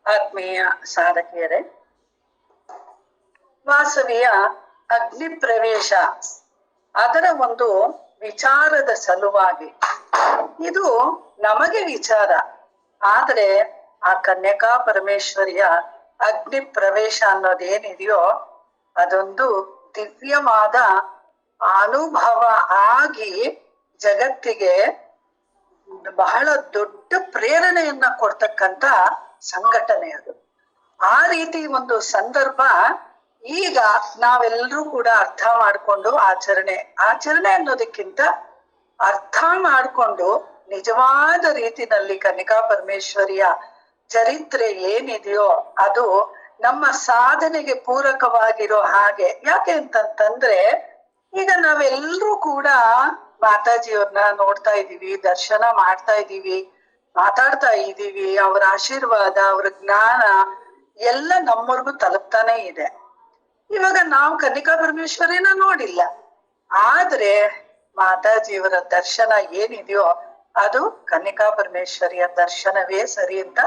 ಆತ್ಮೀಯ ಸಾಧಕಿಯರೇ, ವಾಸವಿಯ ಅಗ್ನಿ ಪ್ರವೇಶ ಅದರ ಒಂದು ವಿಚಾರದ ಸಲುವಾಗಿ ಇದು ನಮಗೆ ವಿಚಾರ, ಆದ್ರೆ ಆ ಕನ್ಯಕಾ ಪರಮೇಶ್ವರಿಯ ಅಗ್ನಿ ಪ್ರವೇಶ ಅನ್ನೋದೇನಿದೆಯೋ ಅದೊಂದು ದಿವ್ಯವಾದ ಅನುಭವ ಆಗಿ ಜಗತ್ತಿಗೆ ಬಹಳ ದೊಡ್ಡ ಪ್ರೇರಣೆಯನ್ನ ಕೊಡ್ತಕ್ಕಂತ ಸಂಘಟನೆ ಅದು. ಆ ರೀತಿ ಒಂದು ಸಂದರ್ಭ ಈಗ ನಾವೆಲ್ಲರೂ ಕೂಡ ಅರ್ಥ ಮಾಡ್ಕೊಂಡು ಆಚರಣೆ ಅನ್ನೋದಕ್ಕಿಂತ ಅರ್ಥ ಮಾಡ್ಕೊಂಡು ನಿಜವಾದ ರೀತಿನಲ್ಲಿ ಕನ್ಯಕಾ ಪರಮೇಶ್ವರಿಯ ಚರಿತ್ರೆ ಏನಿದೆಯೋ ಅದು ನಮ್ಮ ಸಾಧನೆಗೆ ಪೂರಕವಾಗಿರೋ ಹಾಗೆ. ಯಾಕೆ ಅಂತಂತಂದ್ರೆ ಈಗ ನಾವೆಲ್ಲರೂ ಕೂಡ ಮಾತಾಜಿಯವ್ರನ್ನ ನೋಡ್ತಾ ಇದ್ದೀವಿ, ದರ್ಶನ ಮಾಡ್ತಾ ಇದ್ದೀವಿ, ಮಾತಾಡ್ತಾ ಇದ್ದೀವಿ. ಅವರ ಆಶೀರ್ವಾದ, ಅವರ ಜ್ಞಾನ ಎಲ್ಲ ನಮ್ಮವರೆಗೂ ತಲುಪ್ತಾನೆ ಇದೆ. ಇವಾಗ ನಾವು ಕನ್ಯಕಾ ಪರಮೇಶ್ವರಿನ ನೋಡಿಲ್ಲ, ಆದ್ರೆ ಮಾತಾಜಿಯವರ ದರ್ಶನ ಏನಿದೆಯೋ ಅದು ಕನ್ಯಕಾ ಪರಮೇಶ್ವರಿಯ ದರ್ಶನವೇ ಸರಿ ಅಂತ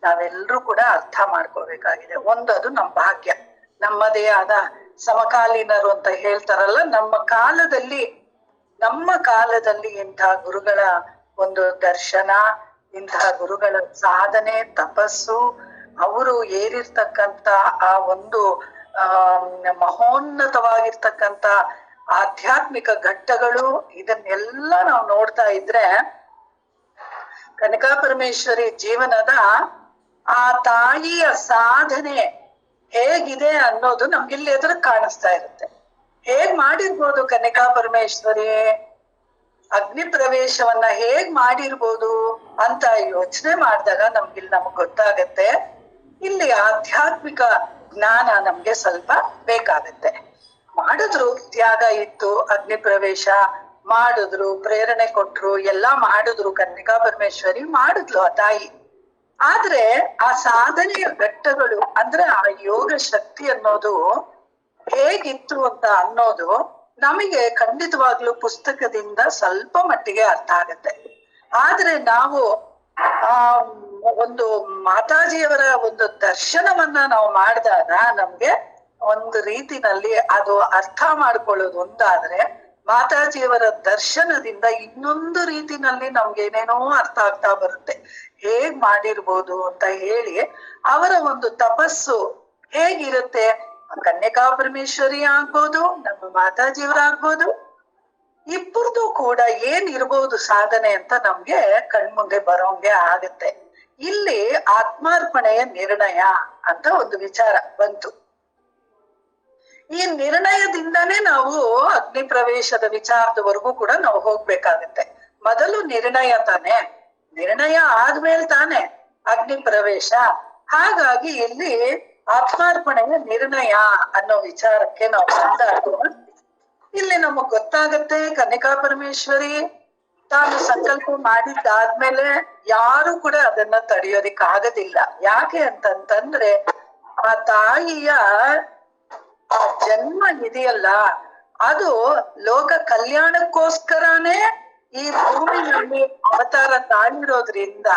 ನಾವೆಲ್ಲರೂ ಕೂಡ ಅರ್ಥ ಮಾಡ್ಕೋಬೇಕಾಗಿದೆ. ಒಂದು ಅದು ನಮ್ಮ ಭಾಗ್ಯ, ನಮ್ಮದೇ ಆದ ಸಮಕಾಲೀನರು ಅಂತ ಹೇಳ್ತಾರಲ್ಲ, ನಮ್ಮ ಕಾಲದಲ್ಲಿ ಇಂತಹ ಗುರುಗಳ ಒಂದು ದರ್ಶನ, ಇಂತಹ ಗುರುಗಳ ಸಾಧನೆ, ತಪಸ್ಸು, ಅವರು ಏರಿರ್ತಕ್ಕಂತ ಆ ಒಂದು ಮಹೋನ್ನತವಾಗಿರ್ತಕ್ಕಂತ ಆಧ್ಯಾತ್ಮಿಕ ಘಟ್ಟಗಳು, ಇದನ್ನೆಲ್ಲ ನಾವು ನೋಡ್ತಾ ಇದ್ರೆ ಕನಕಾ ಪರಮೇಶ್ವರಿ ಜೀವನದ ಆ ತಾಯಿಯ ಸಾಧನೆ ಹೇಗಿದೆ ಅನ್ನೋದು ನಮ್ಗಿಲ್ಲಿ ಎದುರು ಕಾಣಿಸ್ತಾ ಇರುತ್ತೆ. ಹೇಗ್ ಮಾಡಿರ್ಬೋದು ಕನ್ಯಕಾ ಪರಮೇಶ್ವರಿ ಅಗ್ನಿ ಪ್ರವೇಶವನ್ನ ಹೇಗ್ ಮಾಡಿರ್ಬೋದು ಅಂತ ಯೋಚನೆ ಮಾಡಿದಾಗ ನಮ್ಗ್ ಗೊತ್ತಾಗತ್ತೆ. ಇಲ್ಲಿ ಆಧ್ಯಾತ್ಮಿಕ ಜ್ಞಾನ ನಮ್ಗೆ ಸ್ವಲ್ಪ ಬೇಕಾಗತ್ತೆ. ಮಾಡಿದ್ರು, ತ್ಯಾಗ ಇತ್ತು, ಅಗ್ನಿ ಪ್ರವೇಶ ಮಾಡಿದ್ರು, ಪ್ರೇರಣೆ ಕೊಟ್ರು, ಎಲ್ಲಾ ಮಾಡಿದ್ರು, ಕನ್ಯಕಾ ಪರಮೇಶ್ವರಿ ಮಾಡಿದ್ಲು ಆ ತಾಯಿ. ಆದ್ರೆ ಆ ಸಾಧನೆಯ ಘಟ್ಟಗಳು ಅಂದ್ರೆ ಆ ಯೋಗ ಶಕ್ತಿ ಅನ್ನೋದು ಹೇಗಿತ್ತು ಅಂತ ಅನ್ನೋದು ನಮಗೆ ಖಂಡಿತವಾಗ್ಲೂ ಪುಸ್ತಕದಿಂದ ಸ್ವಲ್ಪ ಮಟ್ಟಿಗೆ ಅರ್ಥ ಆಗತ್ತೆ. ಆದ್ರೆ ನಾವು ಒಂದು ಮಾತಾಜಿಯವರ ಒಂದು ದರ್ಶನವನ್ನ ನಾವು ಮಾಡಿದಾಗ ನಮ್ಗೆ ಒಂದು ರೀತಿನಲ್ಲಿ ಅದು ಅರ್ಥ ಮಾಡ್ಕೊಳ್ಳೋದು ಒಂದಾದ್ರೆ, ಮಾತಾಜಿಯವರ ದರ್ಶನದಿಂದ ಇನ್ನೊಂದು ರೀತಿನಲ್ಲಿ ನಮ್ಗೇನೇನೋ ಅರ್ಥ ಆಗ್ತಾ ಬರುತ್ತೆ. ಹೇಗ್ ಮಾಡಿರ್ಬೋದು ಅಂತ ಹೇಳಿ ಅವರ ಒಂದು ತಪಸ್ಸು ಹೇಗಿರುತ್ತೆ, ಕನ್ಯಕಾ ಪರಮೇಶ್ವರಿ ಆಗ್ಬೋದು, ನಮ್ಮ ಮಾತಾಜಿಯವರಾಗ್ಬೋದು, ಇಬ್ಬರದು ಕೂಡ ಏನಿರ್ಬೋದು ಸಾಧನೆ ಅಂತ ನಮ್ಗೆ ಕಣ್ಮುಂದೆ ಬರೋಂಗೆ ಆಗತ್ತೆ. ಇಲ್ಲಿ ಆತ್ಮಾರ್ಪಣೆಯ ನಿರ್ಣಯ ಅಂತ ಒಂದು ವಿಚಾರ ಬಂತು. ಈ ನಿರ್ಣಯದಿಂದಾನೇ ನಾವು ಅಗ್ನಿ ಪ್ರವೇಶದ ವಿಚಾರದವರೆಗೂ ಕೂಡ ನಾವು ಹೋಗ್ಬೇಕಾಗತ್ತೆ. ಮೊದಲು ನಿರ್ಣಯ ತಾನೆ, ನಿರ್ಣಯ ಆದ್ಮೇಲೆ ತಾನೆ ಅಗ್ನಿ ಪ್ರವೇಶ. ಹಾಗಾಗಿ ಇಲ್ಲಿ ಆತ್ಮಾರ್ಪಣೆಯ ನಿರ್ಣಯ ಅನ್ನೋ ವಿಚಾರಕ್ಕೆ ನಾವು ಬಂದಾಗ ಇಲ್ಲಿ ನಮಗ್ ಗೊತ್ತಾಗತ್ತೆ, ಕನ್ಯಕಾ ಪರಮೇಶ್ವರಿ ತಾನು ಸಂಕಲ್ಪ ಮಾಡಿದ್ದಾದ್ಮೇಲೆ ಯಾರು ಕೂಡ ಅದನ್ನ ತಡೆಯೋದಿಕ್ ಆಗೋದಿಲ್ಲ. ಯಾಕೆ ಅಂತಂತಂದ್ರೆ ಆ ತಾಯಿಯ ಆ ಜನ್ಮ ಇದೆಯಲ್ಲ ಅದು ಲೋಕ ಕಲ್ಯಾಣಕ್ಕೋಸ್ಕರನೇ ಈ ಭೂಮಿಯಲ್ಲಿ ಅವತಾರ ತಾಳಿರೋದ್ರಿಂದ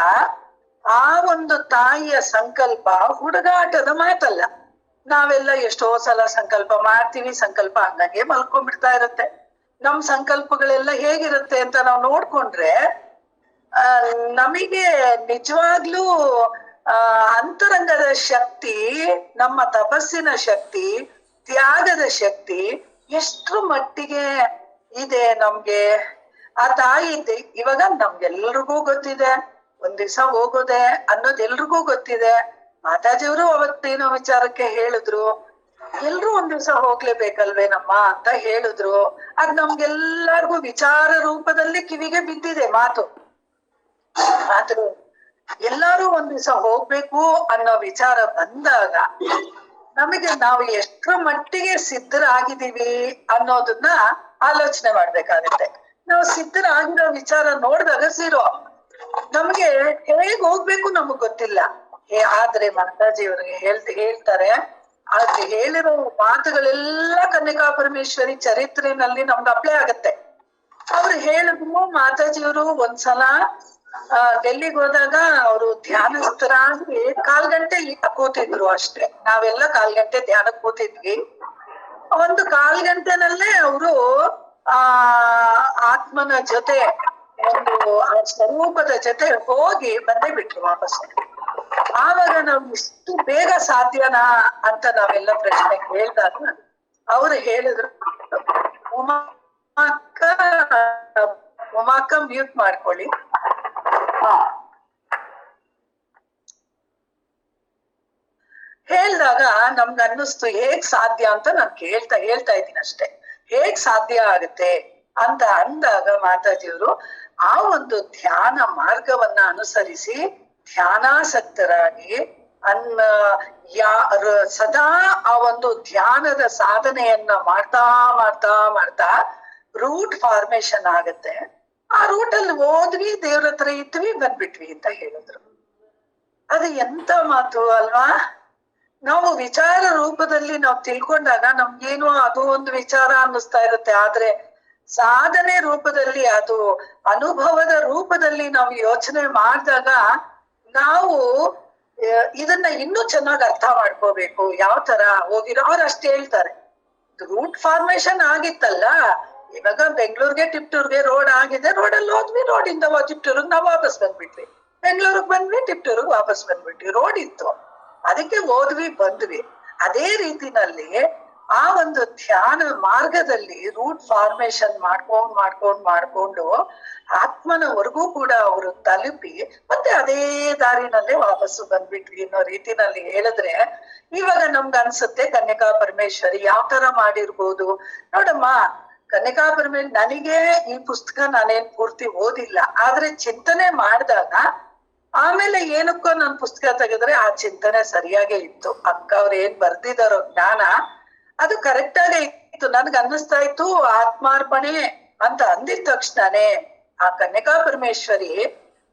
ಆ ಒಂದು ತಾಯಿಯ ಸಂಕಲ್ಪ ಹುಡುಗಾಟದ ಮಾತಲ್ಲ. ನಾವೆಲ್ಲ ಎಷ್ಟೋ ಸಲ ಸಂಕಲ್ಪ ಮಾಡ್ತೀವಿ, ಸಂಕಲ್ಪ ಹಂಗಂಗೆ ಮಲ್ಕೊಂಡ್ಬಿಡ್ತಾ ಇರುತ್ತೆ. ನಮ್ ಸಂಕಲ್ಪಗಳೆಲ್ಲ ಹೇಗಿರುತ್ತೆ ಅಂತ ನಾವು ನೋಡ್ಕೊಂಡ್ರೆ ನಮಗೆ ನಿಜವಾಗ್ಲೂ ಅಂತರಂಗದ ಶಕ್ತಿ, ನಮ್ಮ ತಪಸ್ಸಿನ ಶಕ್ತಿ, ತ್ಯಾಗದ ಶಕ್ತಿ ಎಷ್ಟ್ರ ಮಟ್ಟಿಗೆ ಇದೆ ನಮ್ಗೆ. ಆ ತಾಯಿ ಇವಾಗ ನಮ್ಗೆಲ್ರಿಗೂ ಗೊತ್ತಿದೆ, ಒಂದ್ ದಿವ್ಸ ಹೋಗೋದೆ ಅನ್ನೋದು ಎಲ್ರಿಗೂ ಗೊತ್ತಿದೆ. ಮಾತಾಜಿಯವರು ಅವತ್ತೇನೋ ವಿಚಾರಕ್ಕೆ ಹೇಳಿದ್ರು, ಎಲ್ರೂ ಒಂದ್ ದಿವ್ಸ ಹೋಗ್ಲೇಬೇಕಲ್ವೇನಮ್ಮ ಅಂತ ಹೇಳಿದ್ರು. ಅದ್ ನಮ್ಗೆಲ್ಲರಿಗೂ ವಿಚಾರ ರೂಪದಲ್ಲಿ ಕಿವಿಗೆ ಬಿದ್ದಿದೆ ಮಾತು. ಆದ್ರೂ ಎಲ್ಲಾರು ಒಂದ್ ದಿವ್ಸ ಹೋಗ್ಬೇಕು ಅನ್ನೋ ವಿಚಾರ ಬಂದಾಗ ನಮಗೆ ನಾವು ಎಷ್ಟ್ರ ಮಟ್ಟಿಗೆ ಸಿದ್ಧರಾಗಿದ್ದೀವಿ ಅನ್ನೋದನ್ನ ಆಲೋಚನೆ ಮಾಡ್ಬೇಕಾಗತ್ತೆ. ನಾವು ಸಿದ್ಧರಾಗಿರೋ ವಿಚಾರ ನೋಡಿದಾಗ ಸಿರೋ ನಮ್ಗೆ ಹೇಗ್ ಹೋಗ್ಬೇಕು ನಮಗ್ ಗೊತ್ತಿಲ್ಲ. ಆದ್ರೆ ಮಾತಾಜಿಯವ್ರಿಗೆ ಹೇಳ್ತಾರೆ, ಆದ್ರೆ ಹೇಳಿರೋ ಮಾತುಗಳೆಲ್ಲ ಕನ್ಯಕಾ ಪರಮೇಶ್ವರಿ ಚರಿತ್ರೆನಲ್ಲಿ ನಮ್ಗೆ ಅಪ್ಲೈ ಆಗತ್ತೆ. ಅವ್ರು ಹೇಳಿದ್ರು, ಮಾತಾಜಿಯವರು ಒಂದ್ಸಲ ಡೆಲ್ಲಿಗೆ ಹೋದಾಗ ಅವರು ಧ್ಯಾನಸ್ಥರಾಗಿ 1/4 ಗಂಟೆ ಗಂಟೆ ಕೂತಿದ್ರು ಅಷ್ಟೇ. ನಾವೆಲ್ಲ 1/4 ಗಂಟೆ ಧ್ಯಾನಕ್ಕೆ ಕೂತಿದ್ವಿ. ಒಂದು 1/4 ಗಂಟೆನಲ್ಲೇ ಅವರು ಆ ಆತ್ಮನ ಜೊತೆ ಒಂದು ಆ ಸ್ವರೂಪದ ಜೊತೆ ಹೋಗಿ ಬಂದೇ ಬಿಟ್ರು ವಾಪಸ್. ಆವಾಗ ನಾವು ಇಷ್ಟು ಬೇಗ ಸಾಧ್ಯನಾ ಅಂತ ನಾವೆಲ್ಲ ಪ್ರಶ್ನೆ ಕೇಳಿದಾಗ ಅವ್ರು ಹೇಳಿದ್ರು, ಉಮಾಕ್ಕ ಉಮಾಕ್ಕ ಮ್ಯೂಟ್ ಮಾಡ್ಕೊಳ್ಳಿ. ಹೇಳ್ದಾಗ ನಮ್ಗೆ ಅನ್ನಿಸ್ತು ಹೇಗ್ ಸಾಧ್ಯ ಅಂತ ನಾನು ಹೇಳ್ತಾ ಇದ್ದೀನಿ ಅಷ್ಟೇ. ಹೇಗ್ ಸಾಧ್ಯ ಆಗುತ್ತೆ ಅಂತ ಅಂದಾಗ ಮಾತಾಜಿಯವರು ಆ ಒಂದು ಧ್ಯಾನ ಮಾರ್ಗವನ್ನ ಅನುಸರಿಸಿ ಧ್ಯಾನಾಸಕ್ತರಾಗಿ ಸದಾ ಆ ಒಂದು ಧ್ಯಾನದ ಸಾಧನೆಯನ್ನ ಮಾಡ್ತಾ ಮಾಡ್ತಾ ಮಾಡ್ತಾ ರೂಟ್ ಫಾರ್ಮೇಶನ್ ಆಗತ್ತೆ. ಆ ರೂಟ್ ಅಲ್ಲಿ ಹೋದ್ವಿ, ದೇವ್ರ ಹತ್ರ ಇದ್ವಿ, ಬಂದ್ಬಿಟ್ವಿ ಅಂತ ಹೇಳಿದ್ರು. ಅದು ಎಂತ ಮಾತು ಅಲ್ವಾ? ನಾವು ವಿಚಾರ ರೂಪದಲ್ಲಿ ನಾವು ತಿಳ್ಕೊಂಡಾಗ ನಮ್ಗೇನು ಅದು ಒಂದು ವಿಚಾರ ಅನ್ನಿಸ್ತಾ ಇರುತ್ತೆ. ಆದ್ರೆ ಸಾಧನೆ ರೂಪದಲ್ಲಿ, ಅದು ಅನುಭವದ ರೂಪದಲ್ಲಿ ನಾವು ಯೋಚನೆ ಮಾಡಿದಾಗ ನಾವು ಇದನ್ನ ಇನ್ನೂ ಚೆನ್ನಾಗಿ ಅರ್ಥ ಮಾಡ್ಕೋಬೇಕು. ಯಾವ ತರ ಹೋಗಿರೋ ಅವ್ರು ಅಷ್ಟೇ ಹೇಳ್ತಾರೆ, ರೂಟ್ ಫಾರ್ಮೇಶನ್ ಆಗಿತ್ತಲ್ಲ, ಇವಾಗ ಬೆಂಗಳೂರಿಗೆ ಟಿಪ್ಟೂರ್ಗೆ ರೋಡ್ ಆಗಿದೆ, ರೋಡಲ್ಲಿ ಹೋದ್ವಿ, ರೋಡಿಂದ ಟಿಪ್ಟೂರ್ಗೆ ನಾವು ವಾಪಸ್ ಬಂದ್ಬಿಟ್ವಿ, ಬೆಂಗಳೂರಿಗೆ ಬಂದ್ವಿ, ಟಿಪ್ಟೂರ್ಗೆ ವಾಪಸ್ ಬಂದ್ಬಿಟ್ವಿ. ರೋಡ್ ಇತ್ತು, ಅದಕ್ಕೆ ಹೋದ್ವಿ ಬಂದ್ವಿ. ಅದೇ ರೀತಿನಲ್ಲಿ ಆ ಒಂದು ಧ್ಯಾನ ಮಾರ್ಗದಲ್ಲಿ ರೂಟ್ ಫಾರ್ಮೇಶನ್ ಮಾಡ್ಕೊಂಡು ಆತ್ಮನವರೆಗೂ ಕೂಡ ಅವರು ತಲುಪಿ ಮತ್ತೆ ಅದೇ ದಾರಿನಲ್ಲೇ ವಾಪಸ್ಸು ಬಂದ್ಬಿಟ್ವಿ ಅನ್ನೋ ರೀತಿನಲ್ಲಿ ಹೇಳಿದ್ರೆ, ಇವಾಗ ನಮ್ಗೆ ಅನ್ಸುತ್ತೆ ಕನ್ಯಕಾ ಪರಮೇಶ್ವರಿ ಯಾವ ತರ ಮಾಡಿರ್ಬೋದು. ನೋಡಮ್ಮ, ಕನ್ಯಕಾ ಪರಮೇಶ್ವರಿ, ನನಗೆ ಈ ಪುಸ್ತಕ ನಾನೇನ್ ಪೂರ್ತಿ ಓದಿಲ್ಲ, ಆದ್ರೆ ಚಿಂತನೆ ಮಾಡಿದಾಗ ಆಮೇಲೆ ಏನಕ್ಕೋ ನನ್ ಪುಸ್ತಕ ತೆಗೆದ್ರೆ ಆ ಚಿಂತನೆ ಸರಿಯಾಗೇ ಇತ್ತು. ಅಕ್ಕ ಅವ್ರು ಏನ್ ಬರ್ದಿದಾರೋ ಜ್ಞಾನ ಅದು ಕರೆಕ್ಟ್ ಆಗೇ ಇತ್ತು. ನನ್ಗ ಅನ್ನಿಸ್ತಾ ಇತ್ತು ಆತ್ಮಾರ್ಪಣೆ ಅಂತ ಅಂದಿದ ತಕ್ಷಣನೇ ಆ ಕನ್ಯಕಾ ಪರಮೇಶ್ವರಿ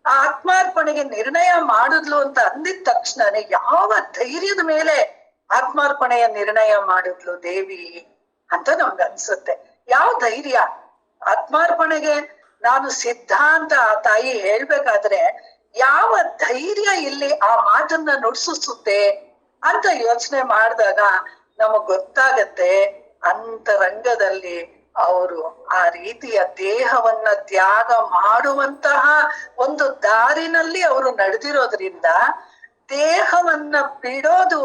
ಆ ಆತ್ಮಾರ್ಪಣೆಗೆ ನಿರ್ಣಯ ಮಾಡಿದ್ಲು ಅಂತ ಅಂದಿದ ತಕ್ಷಣನೇ ಯಾವ ಧೈರ್ಯದ ಮೇಲೆ ಆತ್ಮಾರ್ಪಣೆಯ ನಿರ್ಣಯ ಮಾಡಿದ್ಲು ದೇವಿ ಅಂತ ನಮ್ಗೆ ಅನ್ಸುತ್ತೆ. ಯಾವ ಧೈರ್ಯ! ಆತ್ಮಾರ್ಪಣೆಗೆ ನಾನು ಸಿದ್ಧ ಅಂತ ಆ ತಾಯಿ ಹೇಳ್ಬೇಕಾದ್ರೆ ಯಾವ ಧೈರ್ಯ ಇಲ್ಲಿ ಆ ಮಾತನ್ನ ನುಡಿಸುತ್ತೆ ಅಂತ ಯೋಚನೆ ಮಾಡಿದಾಗ ನಮಗ್ ಗೊತ್ತಾಗತ್ತೆ ಅಂತರಂಗದಲ್ಲಿ ಅವರು ಆ ರೀತಿಯ ದೇಹವನ್ನ ತ್ಯಾಗ ಮಾಡುವಂತಹ ಒಂದು ದಾರಿನಲ್ಲಿ ಅವರು ನಡೆದಿರೋದ್ರಿಂದ, ದೇಹವನ್ನ ಬಿಡೋದು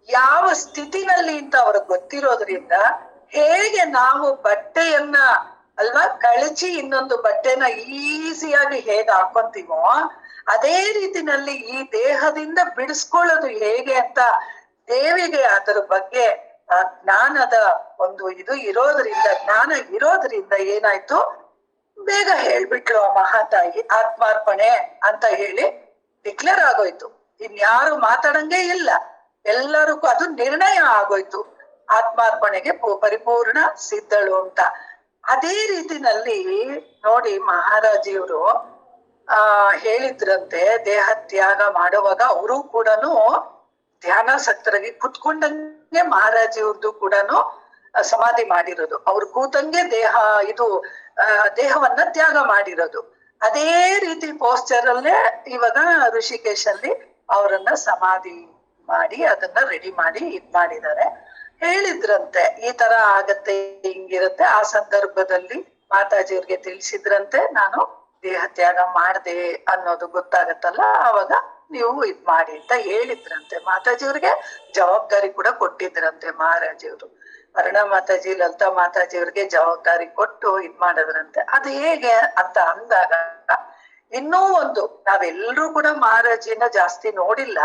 ಯಾವ ಸ್ಥಿತಿನಲ್ಲಿ ಅಂತ ಅವ್ರಿಗೆ ಗೊತ್ತಿರೋದ್ರಿಂದ, ಹೇಗೆ ನಾವು ಬಟ್ಟೆಯನ್ನ ಅಲ್ವಾ ಕಳಚಿ ಇನ್ನೊಂದು ಬಟ್ಟೆನ ಈಸಿಯಾಗಿ ಹೇಗೆ ಹಾಕೊಂತೀವೋ ಅದೇ ರೀತಿನಲ್ಲಿ ಈ ದೇಹದಿಂದ ಬಿಡಿಸ್ಕೊಳ್ಳೋದು ಹೇಗೆ ಅಂತ ದೇವಿಗೆ ಅದರ ಬಗ್ಗೆ ಜ್ಞಾನದ ಒಂದು ಇದು ಇರೋದ್ರಿಂದ, ಜ್ಞಾನ ಇರೋದ್ರಿಂದ ಏನಾಯ್ತು, ಬೇಗ ಹೇಳ್ಬಿಟ್ಲು ಆ ಮಹಾತಾಯಿ. ಆತ್ಮಾರ್ಪಣೆ ಅಂತ ಹೇಳಿ ಡಿಕ್ಲೇರ್ ಆಗೋಯ್ತು, ಇನ್ಯಾರು ಮಾತಾಡಂಗೆ ಇಲ್ಲ, ಎಲ್ಲರಿಗೂ ಅದು ನಿರ್ಣಯ ಆಗೋಯ್ತು, ಆತ್ಮಾರ್ಪಣೆಗೆ ಪರಿಪೂರ್ಣ ಸಿದ್ಧಳು ಅಂತ. ಅದೇ ರೀತಿನಲ್ಲಿ ನೋಡಿ ಮಹಾರಾಜಿಯವರು ಹೇಳಿದ್ರಂತೆ, ದೇಹ ತ್ಯಾಗ ಮಾಡುವಾಗ ಅವರು ಕೂಡ ಧ್ಯಾನಾಸಕ್ತರಾಗಿ ಕುತ್ಕೊಂಡಂಗೆ ಮಹಾರಾಜಿಯವ್ರದ್ದು ಕೂಡ ಸಮಾಧಿ ಮಾಡಿರೋದು. ಅವ್ರು ಕೂತಂಗೆ ದೇಹವನ್ನ ತ್ಯಾಗ ಮಾಡಿರೋದು. ಅದೇ ರೀತಿ ಪೋಸ್ಚರ್ ಅಲ್ಲೇ ಇವಾಗ ಋಷಿಕೇಶ್ ಅಲ್ಲಿ ಅವರನ್ನ ಸಮಾಧಿ ಮಾಡಿ ಅದನ್ನ ರೆಡಿ ಮಾಡಿ ಇದ್ ಮಾಡಿದ್ದಾರೆ. ಹೇಳಿದ್ರಂತೆ ಈ ತರ ಆಗತ್ತೆ, ಹಿಂಗಿರುತ್ತೆ. ಆ ಸಂದರ್ಭದಲ್ಲಿ ಮಾತಾಜಿಯವ್ರಿಗೆ ತಿಳಿಸಿದ್ರಂತೆ, ನಾನು ದೇಹ ತ್ಯಾಗ ಮಾಡ್ದೆ ಅನ್ನೋದು ಗೊತ್ತಾಗತ್ತಲ್ಲ, ಅವಾಗ ನೀವು ಇದ್ ಮಾಡಿ ಅಂತ ಹೇಳಿದ್ರಂತೆ. ಮಾತಾಜಿಯವ್ರಿಗೆ ಜವಾಬ್ದಾರಿ ಕೂಡ ಕೊಟ್ಟಿದ್ರಂತೆ ಮಹಾರಾಜಿಯವರು. ಅರುಣ ಮಾತಾಜಿ, ಲಲಿತಾ ಮಾತಾಜಿಯವ್ರಿಗೆ ಜವಾಬ್ದಾರಿ ಕೊಟ್ಟು ಇದ್ ಮಾಡಿದ್ರಂತೆ. ಅದು ಹೇಗೆ ಅಂತ ಅಂದಾಗ, ಇನ್ನೂ ಒಂದು, ನಾವೆಲ್ಲರೂ ಕೂಡ ಮಹಾರಾಜಿನ ಜಾಸ್ತಿ ನೋಡಿಲ್ಲ,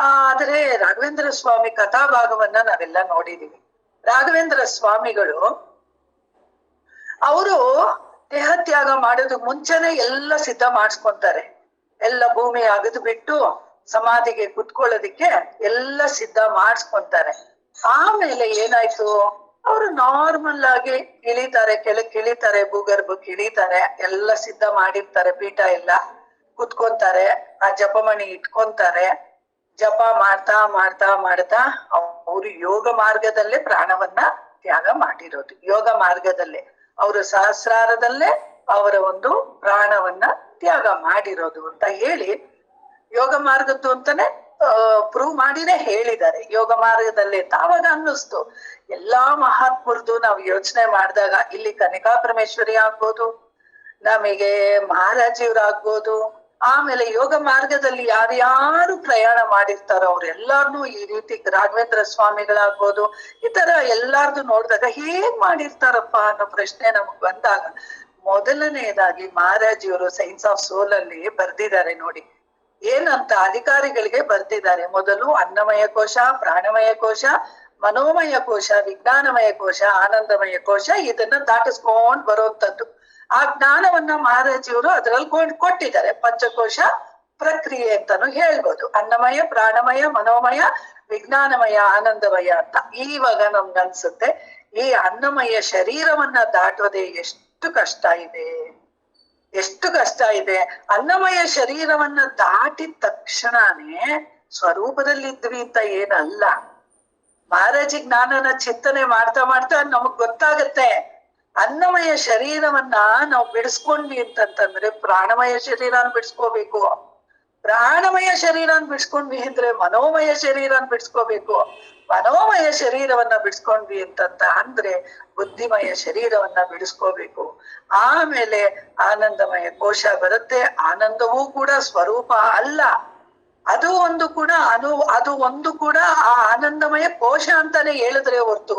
ಆದ್ರೆ ರಾಘವೇಂದ್ರ ಸ್ವಾಮಿ ಕಥಾಭಾಗವನ್ನ ನಾವೆಲ್ಲ ನೋಡಿದೀವಿ. ರಾಘವೇಂದ್ರ ಸ್ವಾಮಿಗಳು ಅವರು ದೇಹ ತ್ಯಾಗ ಮಾಡೋದು ಮುಂಚೆನೆ ಎಲ್ಲ ಸಿದ್ಧ ಮಾಡಿಸ್ಕೊಂತಾರೆ. ಎಲ್ಲ ಭೂಮಿ ಅಗದು ಬಿಟ್ಟು ಸಮಾಧಿಗೆ ಕುತ್ಕೊಳ್ಳೋದಿಕ್ಕೆ ಎಲ್ಲ ಸಿದ್ಧ ಮಾಡಿಸ್ಕೊಂತಾರೆ. ಆಮೇಲೆ ಏನಾಯ್ತು, ಅವರು ನಾರ್ಮಲ್ ಆಗಿ ಇಳಿತಾರೆ, ಕೆಳಕ್ ಇಳಿತಾರೆ, ಭೂಗರ್ಭಕ್ಕೆ ಇಳಿತಾರೆ, ಎಲ್ಲ ಸಿದ್ಧ ಮಾಡಿರ್ತಾರೆ, ಪೀಠ ಎಲ್ಲ ಕುತ್ಕೊಂತಾರೆ, ಆ ಜಪಮಣಿ ಇಟ್ಕೊಂತಾರೆ. ಜಪ ಮಾಡ್ತಾ ಮಾಡ್ತಾ ಮಾಡ್ತಾ ಅವರು ಯೋಗ ಮಾರ್ಗದಲ್ಲೇ ಪ್ರಾಣವನ್ನ ತ್ಯಾಗ ಮಾಡಿರೋದು. ಯೋಗ ಮಾರ್ಗದಲ್ಲೇ ಅವರು ಸಹಸ್ರಾರದಲ್ಲೇ ಅವರ ಒಂದು ಪ್ರಾಣವನ್ನ ತ್ಯಾಗ ಮಾಡಿರೋದು ಅಂತ ಹೇಳಿ, ಯೋಗ ಮಾರ್ಗದ್ದು ಅಂತಾನೆ ಪ್ರೂವ್ ಮಾಡಿನೇ ಹೇಳಿದ್ದಾರೆ ಯೋಗ ಮಾರ್ಗದಲ್ಲಿ. ಆವಾಗ ಅನ್ನಿಸ್ತು ಎಲ್ಲಾ ಮಹಾತ್ಮರದು ನಾವು ಯೋಚನೆ ಮಾಡಿದಾಗ ಇಲ್ಲಿ ಕನಿಕಾ ಪರಮೇಶ್ವರಿ ಆಗ್ಬೋದು, ನಮಗೆ ಮಹಾರಾಜಿಯವ್ರಾಗ್ಬೋದು, ಆಮೇಲೆ ಯೋಗ ಮಾರ್ಗದಲ್ಲಿ ಯಾರ್ಯಾರು ಪ್ರಯಾಣ ಮಾಡಿರ್ತಾರೋ ಅವ್ರೆಲ್ಲಾರ್ನು ಈ ರೀತಿ ರಾಘವೇಂದ್ರ ಸ್ವಾಮಿಗಳಾಗ್ಬೋದು, ಈ ತರ ಎಲ್ಲಾರ್ದು ನೋಡಿದಾಗ ಹೇಗ್ ಮಾಡಿರ್ತಾರಪ್ಪ ಅನ್ನೋ ಪ್ರಶ್ನೆ ನಮಗ್ ಬಂದಾಗ ಮೊದಲನೆಯದಾಗಿ ಮಹಾರಾಜಿಯವರು ಸೈನ್ಸ್ ಆಫ್ ಸೋಲ್ ಅಲ್ಲಿ ಬರ್ದಿದ್ದಾರೆ ನೋಡಿ. ಏನಂತ ಅಧಿಕಾರಿಗಳಿಗೆ ಬರ್ದಿದ್ದಾರೆ, ಮೊದಲು ಅನ್ನಮಯ ಕೋಶ, ಪ್ರಾಣಮಯ ಕೋಶ, ಮನೋಮಯ ಕೋಶ, ವಿಜ್ಞಾನಮಯ ಕೋಶ, ಆನಂದಮಯ ಕೋಶ, ಇದನ್ನ ದಾಟಿಸ್ಕೊಂಡ್ ಬರುವಂತದ್ದು. ಆ ಜ್ಞಾನವನ್ನ ಮಹಾರಾಜಿಯವರು ಅದ್ರಲ್ಲಿ ಕೊಟ್ಟಿದ್ದಾರೆ. ಪಂಚಕೋಶ ಪ್ರಕ್ರಿಯೆ ಅಂತಾನು ಹೇಳ್ಬೋದು. ಅನ್ನಮಯ, ಪ್ರಾಣಮಯ, ಮನೋಮಯ, ವಿಜ್ಞಾನಮಯ, ಆನಂದಮಯ ಅಂತ. ಇವಾಗ ನಮ್ಗನ್ಸುತ್ತೆ ಈ ಅನ್ನಮಯ ಶರೀರವನ್ನ ದಾಟೋದೇ ಎಷ್ಟು ಕಷ್ಟ ಇದೆ, ಎಷ್ಟು ಕಷ್ಟ ಇದೆ. ಅನ್ನಮಯ ಶರೀರವನ್ನ ದಾಟಿದ ತಕ್ಷಣನೇ ಸ್ವರೂಪದಲ್ಲಿದ್ವಿ ಅಂತ ಏನಲ್ಲ. ಮಹಾರಾಜಿ ಜ್ಞಾನನ ಚಿಂತನೆ ಮಾಡ್ತಾ ಮಾಡ್ತಾ ನಮಗ್ ಗೊತ್ತಾಗತ್ತೆ ಅನ್ನಮಯ ಶರೀರವನ್ನ ನಾವು ಬಿಡಿಸ್ಕೊಂಡ್ವಿ ಅಂತಂತಂದ್ರೆ ಪ್ರಾಣಮಯ ಶರೀರನ ಬಿಡಿಸ್ಕೋಬೇಕು, ಪ್ರಾಣಮಯ ಶರೀರನ ಬಿಡಿಸ್ಕೊಂಡ್ವಿ ಅಂದ್ರೆ ಮನೋಮಯ ಶರೀರನ ಬಿಡಿಸ್ಕೋಬೇಕು, ಮನೋಮಯ ಶರೀರವನ್ನ ಬಿಡಿಸ್ಕೊಂಡ್ವಿ ಅಂದ್ರೆ ಬುದ್ಧಿಮಯ ಶರೀರವನ್ನ ಬಿಡಿಸ್ಕೋಬೇಕು. ಆಮೇಲೆ ಆನಂದಮಯ ಕೋಶ ಬರುತ್ತೆ. ಆನಂದವೂ ಕೂಡ ಸ್ವರೂಪ ಅಲ್ಲ, ಅದು ಒಂದು ಕೂಡ ಅದು ಒಂದು ಕೂಡ ಆ ಆನಂದಮಯ ಕೋಶ ಅಂತಾನೆ ಹೇಳಿದ್ರೆ ಹೊರ್ತು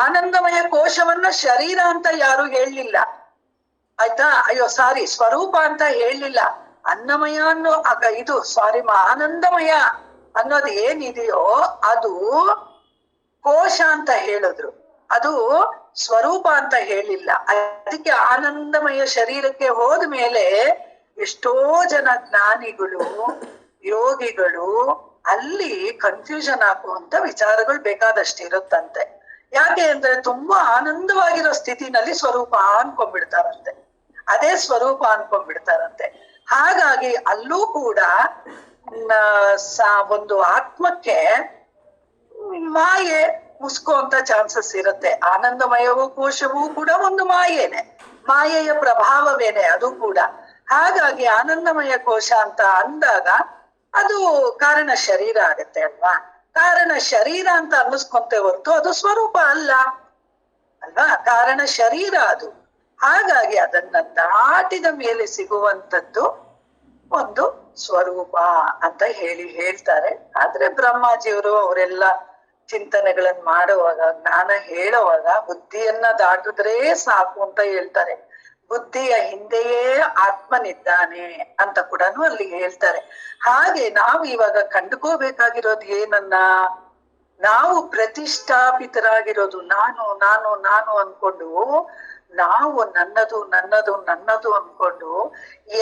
ಆನಂದಮಯ ಕೋಶವನ್ನ ಶರೀರ ಅಂತ ಯಾರು ಹೇಳಲಿಲ್ಲ, ಆಯ್ತಾ? ಅಯ್ಯೋ ಸಾರಿ, ಸ್ವರೂಪ ಅಂತ ಹೇಳಲಿಲ್ಲ. ಅನ್ನಮಯ ಅನ್ನೋ ಇದು ಸಾರಿ ಆನಂದಮಯ ಅನ್ನೋದು ಏನಿದೆಯೋ ಅದು ಕೋಶ ಅಂತ ಹೇಳಿದ್ರು, ಅದು ಸ್ವರೂಪ ಅಂತ ಹೇಳಿಲ್ಲ. ಅದಕ್ಕೆ ಆನಂದಮಯ ಶರೀರಕ್ಕೆ ಹೋದ್ಮೇಲೆ ಎಷ್ಟೋ ಜನ ಜ್ಞಾನಿಗಳು, ಯೋಗಿಗಳು ಅಲ್ಲಿ ಕನ್ಫ್ಯೂಷನ್ ಆಗುವಂತ ವಿಚಾರಗಳು ಬೇಕಾದಷ್ಟು ಇರುತ್ತಂತೆ. ಯಾಕೆ ಅಂದ್ರೆ ತುಂಬಾ ಆನಂದವಾಗಿರೋ ಸ್ಥಿತಿನಲ್ಲಿ ಸ್ವರೂಪ ಅನ್ಕೊಂಡ್ಬಿಡ್ತಾರಂತೆ, ಅದೇ ಸ್ವರೂಪ ಅನ್ಕೊಂಡ್ಬಿಡ್ತಾರಂತೆ. ಹಾಗಾಗಿ ಅಲ್ಲೂ ಕೂಡ ಒಂದು ಆತ್ಮಕ್ಕೆ ಮಾಯೆ ಮುಸ್ಕುವಂತ ಚಾನ್ಸಸ್ ಇರುತ್ತೆ. ಆನಂದಮಯವೂ ಕೋಶವೂ ಕೂಡ ಒಂದು ಮಾಯೇನೆ, ಮಾಯೆಯ ಪ್ರಭಾವವೇನೆ ಅದು ಕೂಡ. ಹಾಗಾಗಿ ಆನಂದಮಯ ಕೋಶ ಅಂತ ಅಂದಾಗ ಅದು ಕಾರಣ ಶರೀರ ಆಗತ್ತೆ ಅಲ್ವಾ? ಕಾರಣ ಶರೀರ ಅಂತ ಅನ್ನಿಸ್ಕೊಂತೆ ಹೊರ್ತು ಅದು ಸ್ವರೂಪ ಅಲ್ಲ ಅಲ್ವಾ? ಕಾರಣ ಶರೀರ ಅದು. ಹಾಗಾಗಿ ಅದನ್ನ ದಾಟಿದ ಮೇಲೆ ಸಿಗುವಂತದ್ದು ಒಂದು ಸ್ವರೂಪ ಅಂತ ಹೇಳ್ತಾರೆ. ಆದ್ರೆ ಬ್ರಹ್ಮಾಜಿಯವರು ಅವರೆಲ್ಲ ಚಿಂತನೆಗಳನ್ನ ಮಾಡುವಾಗ, ಜ್ಞಾನ ಹೇಳುವಾಗ ಬುದ್ಧಿಯನ್ನ ದಾಟಿದ್ರೆ ಸಾಕು ಅಂತ ಹೇಳ್ತಾರೆ. ಬುದ್ಧಿಯ ಹಿಂದೆಯೇ ಆತ್ಮನಿದ್ದಾನೆ ಅಂತ ಕೂಡ ಅಲ್ಲಿ ಹೇಳ್ತಾರೆ. ಹಾಗೆ ನಾವು ಇವಾಗ ಕಂಡುಕೋಬೇಕಾಗಿರೋದು ಏನನ್ನ, ನಾವು ಪ್ರತಿಷ್ಠಾಪಿತರಾಗಿರೋದು ನಾನು ನಾನು ನಾನು ಅನ್ಕೊಂಡು, ನಾವು ನನ್ನದು ನನ್ನದು ನನ್ನದು ಅನ್ಕೊಂಡು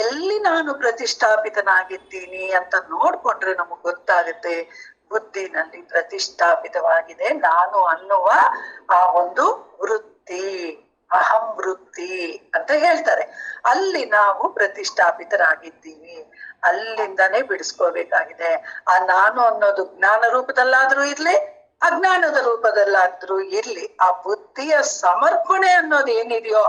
ಎಲ್ಲಿ ನಾನು ಪ್ರತಿಷ್ಠಾಪಿತನಾಗಿದ್ದೀನಿ ಅಂತ ನೋಡ್ಕೊಂಡ್ರೆ ನಮಗ್ ಗೊತ್ತಾಗುತ್ತೆ ಬುದ್ಧಿನಲ್ಲಿ ಪ್ರತಿಷ್ಠಾಪಿತವಾಗಿದೆ ನಾನು ಅನ್ನುವ ಆ ಒಂದು ವೃತ್ತಿ, ಅಹಂ ವೃತ್ತಿ ಅಂತ ಹೇಳ್ತಾರೆ. ಅಲ್ಲಿ ನಾವು ಪ್ರತಿಷ್ಠಾಪಿತರಾಗಿದ್ದೀವಿ, ಅಲ್ಲಿಂದಾನೇ ಬಿಡಿಸ್ಕೋಬೇಕಾಗಿದೆ. ಆ ನಾನು ಅನ್ನೋದು ಜ್ಞಾನ ರೂಪದಲ್ಲಾದ್ರೂ ಇರ್ಲಿ, ಅಜ್ಞಾನದ ರೂಪದಲ್ಲಾದ್ರೂ ಇರ್ಲಿ, ಆ ಬುದ್ಧಿಯ ಸಮರ್ಪಣೆ ಅನ್ನೋದು ಏನಿದೆಯೋ